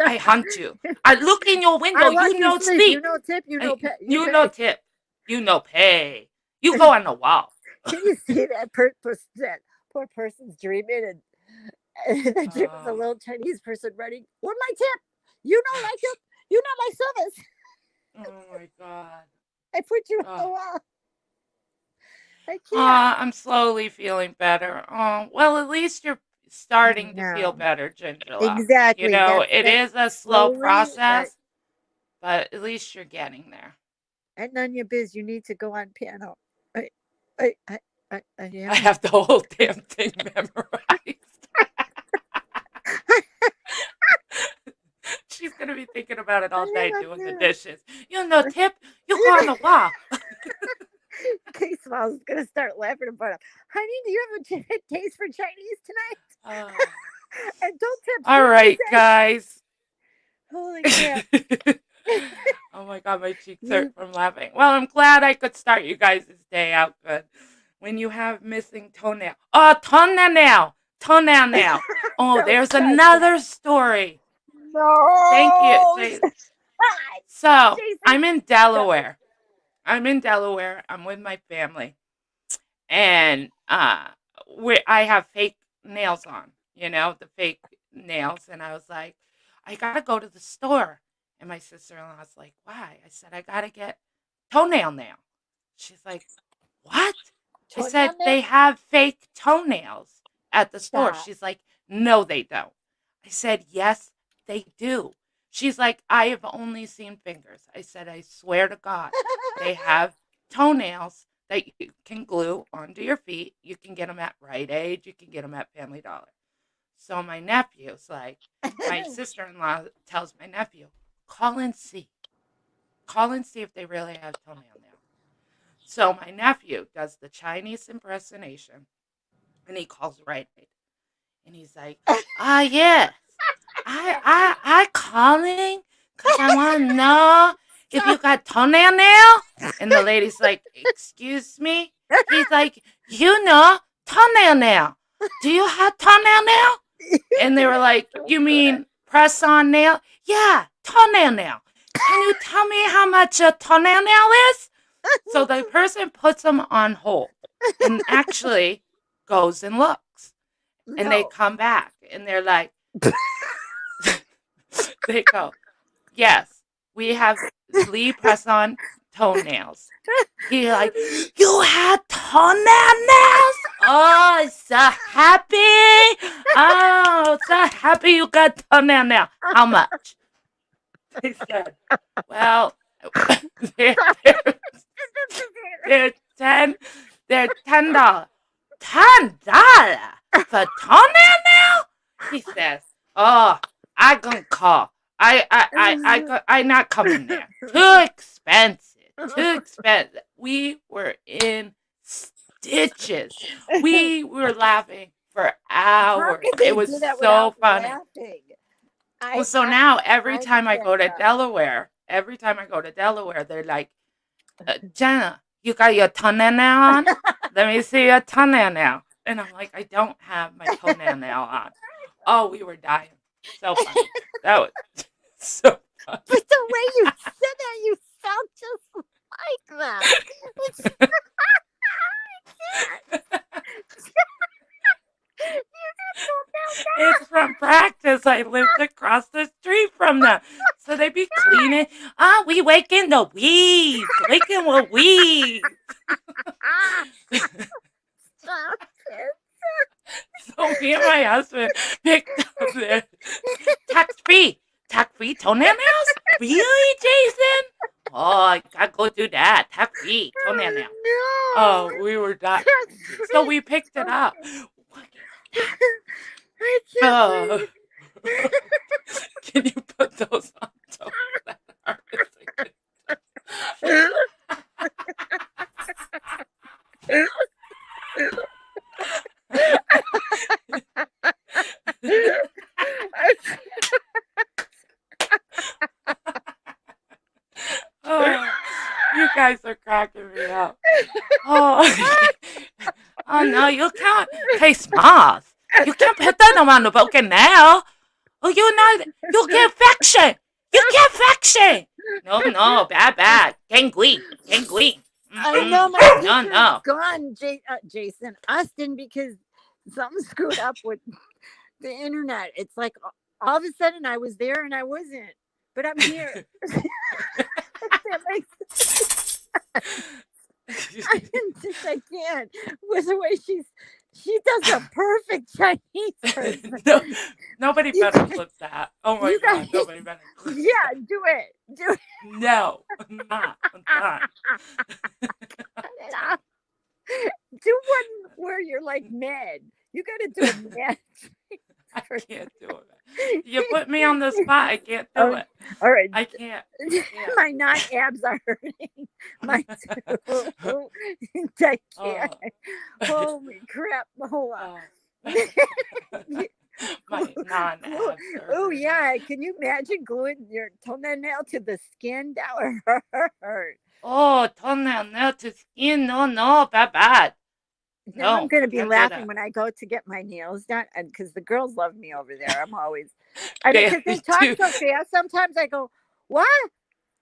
I hunt you. I look in your window. I watch You don't sleep. sleep. You know tip. You know pay. You know tip. You know pay. You go on the wall. Can you see that that poor person's dreaming and the dream was a Oh. little Chinese person running. Where's my tip? You know my tip. You know my service. Oh my god. I put you on the Oh. wall. I can't. I'm slowly feeling better. Oh, well, at least you're starting to feel know. better, Ginger Lux. Exactly. It is a slow slowly, process, but at least you're getting there. And none your biz. You need to go on piano. I I have the whole damn thing memorized. She's gonna be thinking about it all day doing the dishes. You know, tip. You go on the wall. Case Smiles is gonna start laughing about it. Honey, do you have a taste for Chinese tonight? And don't tip. All right, guys. Holy crap. Oh my god, my cheeks hurt from laughing. Well, I'm glad I could start you guys' day out good. When you have missing toenail. Oh, toenail now. Oh, there's another story. No. Thank you, Jason. So, I'm in Delaware. I'm with my family. And I have fake nails on, the fake nails. And I was like, I got to go to the store. And my sister-in-law was like, why? I said, I got to get toenail nail. She's like, what? I said, they have fake toenails at the store. Stop. She's like, no, they don't. I said, yes, they do. She's like, I have only seen fingers. I said, I swear to God, they have toenails that you can glue onto your feet. You can get them at Rite Aid. You can get them at Family Dollar. So my nephew's like, my sister-in-law tells my nephew, call and see. Call and see if they really have toenail nails. So my nephew does the Chinese impersonation, and he calls Rite Aid. And he's like, yes. I calling because I want to know if you got toenail nail. And the lady's like, excuse me? He's like, toenail nail. Do you have toenail nail? And they were like, you mean press on nail? Yeah, toenail nail. Can you tell me how much a toenail nail is? So the person puts them on hold. And actually, goes and looks. And they No. come back and they're like, they go, yes, we have Lee press on toenails. He like, you had toenails? Oh, so happy. Oh, so happy you got toenail now. How much? They said, well, they're $10. They're $10. $10 for toenail now? He says, oh, I gonna call. I not coming there. Too expensive. Too expensive. We were in stitches. We were laughing for How hours. could they It was do that so without funny. laughing? Well, so now every I time I get go to that. Delaware, they're like, Jenna, you got your toenail on? Let me see your toenail now. And I'm like, I don't have my toenail nail on. Oh, we were dying. So funny. That was so funny. But the way you said that, you sound just like that. It's, It's from practice. I lived across the street from them. So they be cleaning. Ah, we waking the weeds. Waking with weeds. Stop it. So me and my husband picked up the tax-free toenails? Really, Jason? Oh, I gotta go do that. Tax-free toenail nail. No. Oh, we were dying. So we picked it up. I can't Oh. breathe. Can you put those on top of that Oh, you guys are cracking me up. Oh, oh no, you can't taste moth. You can't put that on the broken nail. Oh, you'll get infection. You get infection. No, bad. Gangrene. I know my No. gone, Jason Austin, because something screwed up with the internet. It's like all of a sudden I was there and I wasn't, but I'm here. That makes I can't. With the way she does a perfect Chinese person. No, nobody better clip that. Oh my God, nobody better clip Yeah, do it. No, I'm not. Cut it off. Do one where you're like mad. You got to do a mad. I can't do it. You put me on the spot. I can't do it. All right. I can't. My non-abs are hurting. My two. I can't. Holy crap. Hold on. My non-abs. Oh, yeah. Can you imagine gluing your toenail to the skin? That would hurt. Oh, toenail to skin. No, bad. Now No, I'm going to be can't do laughing that. when I go to get my nails done, and because the girls love me over there. I'm always, Yeah, because they me talk too. so fast. Sometimes I go, "What?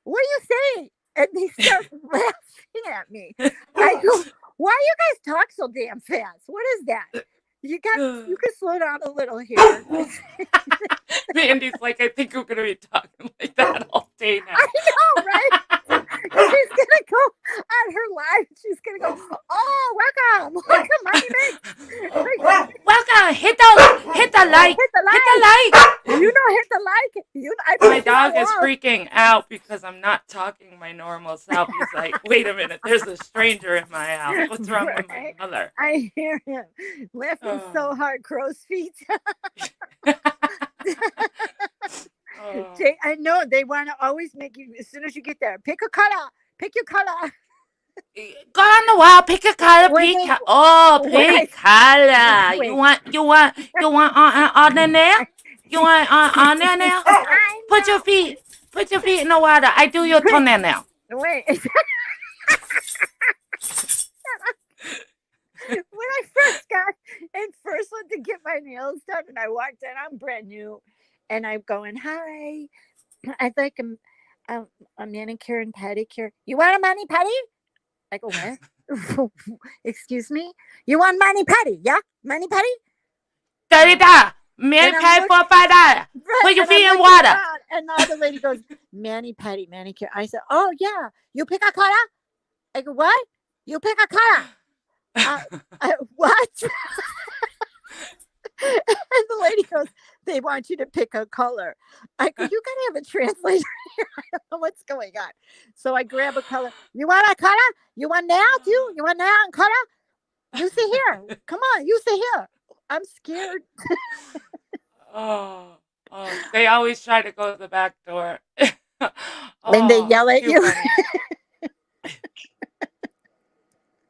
What are you saying?" And they start laughing at me. I go, "Why you guys talk so damn fast? What is that? You can slow down a little here." Mandy's like, I think we're gonna be talking like that all day now. I know, right? She's gonna go on her live. She's gonna go, "Oh, welcome, money man. Welcome, hit the like. Hit the like. Hit the like. My dog is freaking out because I'm not talking my normal self. He's like, wait a minute, there's a stranger in my house. What's wrong with my mother? I hear him laughing so hard, crow's feet. I know they want to always make you, as soon as you get there, pick your color. Go on the wall, pick a color, pick color. You want on the nail? You want on the nail? Put your feet in the water. I do your toenail now. Wait. When I first went to get my nails done, and I walked in, I'm brand new, and I'm going, "Hi, I'd like a manicure and pedicure. You want a mani pedi?" I go, "What?" Excuse me? You want mani petty? Yeah, mani petty. $30. Mani And I'm petty looking for $5. right, Put your and I'm feet in looking water. around, and the other lady goes, mani petty, manicure. I said, oh yeah, you pick a color. I go, what? You pick a color. What? And the lady goes, they want you to pick a color. I go, you gotta have a translator here. I don't know what's going on. So I grab a color. You want a color? You want nail too? You want nail and color? You sit here. Come on, you sit here. I'm scared. Oh, they always try to go to the back door. When they yell at too you. funny.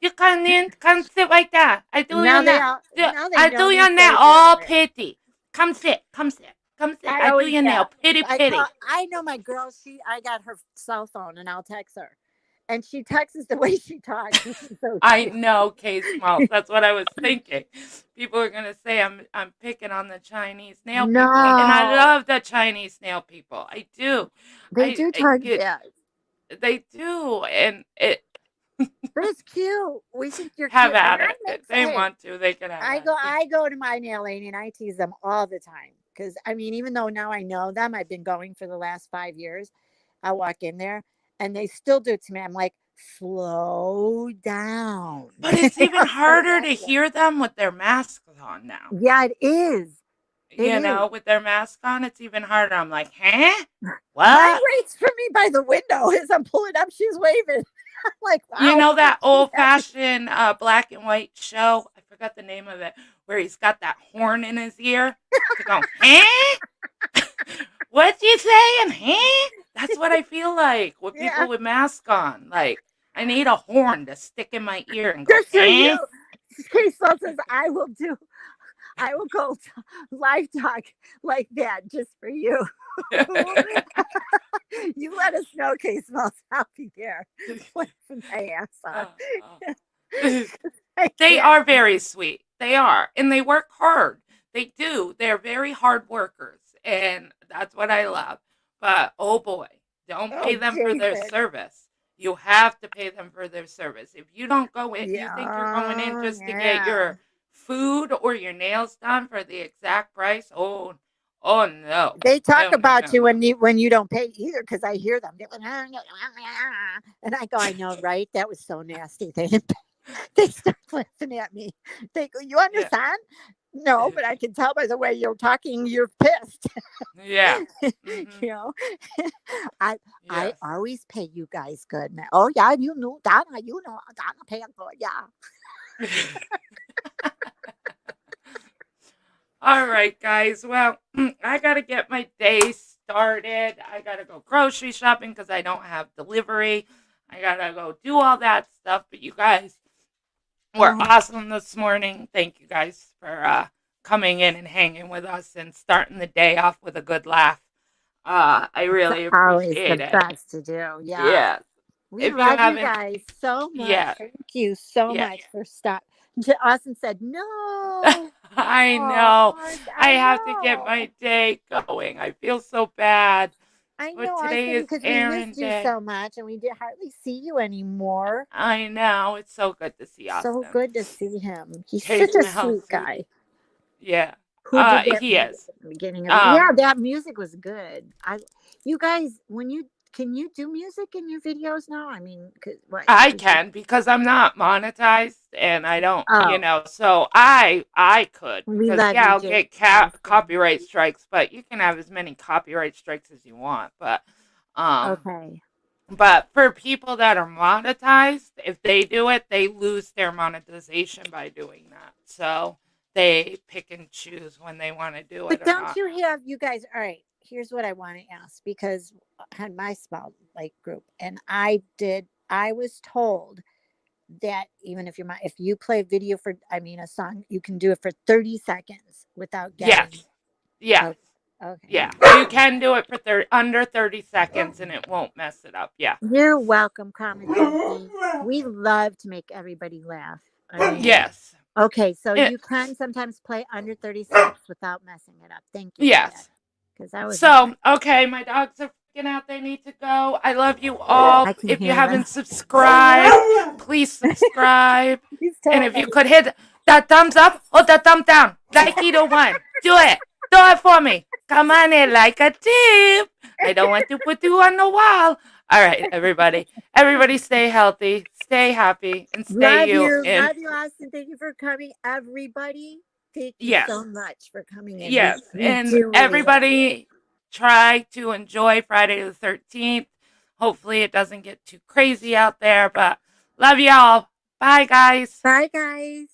You come sit like that. I do Now your they nail. all, now they I know do me your so nail all good. pretty. Come sit. I do always, your nail pretty. I know my girl. I got her cell phone, and I'll text her, and she texts the way she talks. Which is so I cute. know, Kate Smalls. That's what I was thinking. People are gonna say I'm picking on the Chinese nail people, and I No, love the Chinese nail people. I do. they do talk Get bad, they do, and it but it's cute. We think you're have cute, and at I it. make. If they Hey, want to, they can have at it. I go to my nail lady, and I tease them all the time because I mean, even though now I know them, I've been going for the last 5 years. I walk in there, and they still do it to me. I'm like, slow down. But it's They even are so harder to aggressive. hear them with their masks on now. Yeah, it is. It You is. know, with their mask on, it's even harder. I'm like, huh? Mine What? waits for me by the window as I'm pulling up. She's waving. I'm like, You wow. know that she's old happy. fashioned black and white show? I forgot the name of it, where he's got that horn in his ear to go, huh? What you saying, huh? That's what I feel like with Yeah, people with masks on. Like, I need a horn to stick in my ear and go, just for you. huh? Case says I will go live talk like that just for you. You let us know, Case Smells. I'll be there. Laughing my ass off. Oh. I They can't. are very sweet. They are. And they work hard. They do. They're very hard workers. And that's what I love. But oh boy, don't pay Oh, them for their Jason. service. You have to pay them for their service. If you don't go in, you think you're going in Yeah, just to get yeah. your food or your nails done for the exact price. Oh no. They talk No, about you no. when you don't pay either, because I hear them. And I go, I know, right? That was so nasty. They didn't pay. They start laughing at me. They go, you Yeah. understand? No, but I can tell by the way you're talking, you're pissed. Yeah. You Mm-hmm. know, I Yes. always pay you guys good. Man. Oh yeah, you know, Donna, Donna pay good. Yeah. All right, guys. Well, I got to get my day started. I got to go grocery shopping because I don't have delivery. I got to go do all that stuff. But you guys were awesome this morning. Thank you guys for coming in and hanging with us and starting the day off with a good laugh. I really Always appreciate the it. best to do. Yeah. Yeah. We If you love you haven't, guys so much. yeah, Thank you so yeah. much for stop. Austin said, no. I know. Oh, I I have to get know. my day going. I feel so bad. I But know, today Austin, is because we Aaron missed you Day. so much and we did hardly see you anymore. I know. It's so good to see So Austin. good to see him. He's Case such a Mouse. sweet guy. Yeah. Who did that He music is. at the beginning of Yeah, Um, that music was good. You guys, can you do music in your videos now? I mean, what? I can because I'm not monetized and I don't, Oh, so I could we because love yeah, you, I'll Jason. get copyright strikes, but you can have as many copyright strikes as you want. But Okay. But for people that are monetized, if they do it, they lose their monetization by doing that. So they pick and choose when they want to do But it or don't not. you guys, all right, here's what I want to ask, because I had my small like group, and I was told that even if you play a video for, I mean, a song, you can do it for 30 seconds without getting. Yes. Yes. Okay. Okay. Yeah. You can do it for under 30 seconds and it won't mess it up. Yeah. You're welcome, Carmen. We love to make everybody laugh. I mean, Yes. okay, so It- you can sometimes play under 30 seconds without messing it up. Thank you. yes. Because that was So, okay, my dogs are Get out, they need to go. I love you all. I can If you hear haven't them. subscribed, please subscribe. Please tell And if you them. could hit that thumbs up or the thumb down, like either one. Do it. Do it for me. Come on in like a tip. I don't want to put you on the wall. All right, everybody. Everybody stay healthy, stay happy, and stay Love you. you. And Love you, Austin. Thank you for coming, everybody. Thank you yes, so much for coming in. yes. We And do really love you. everybody try to enjoy Friday the 13th. Hopefully it doesn't get too crazy out there, but love y'all. Bye, guys. Bye, guys.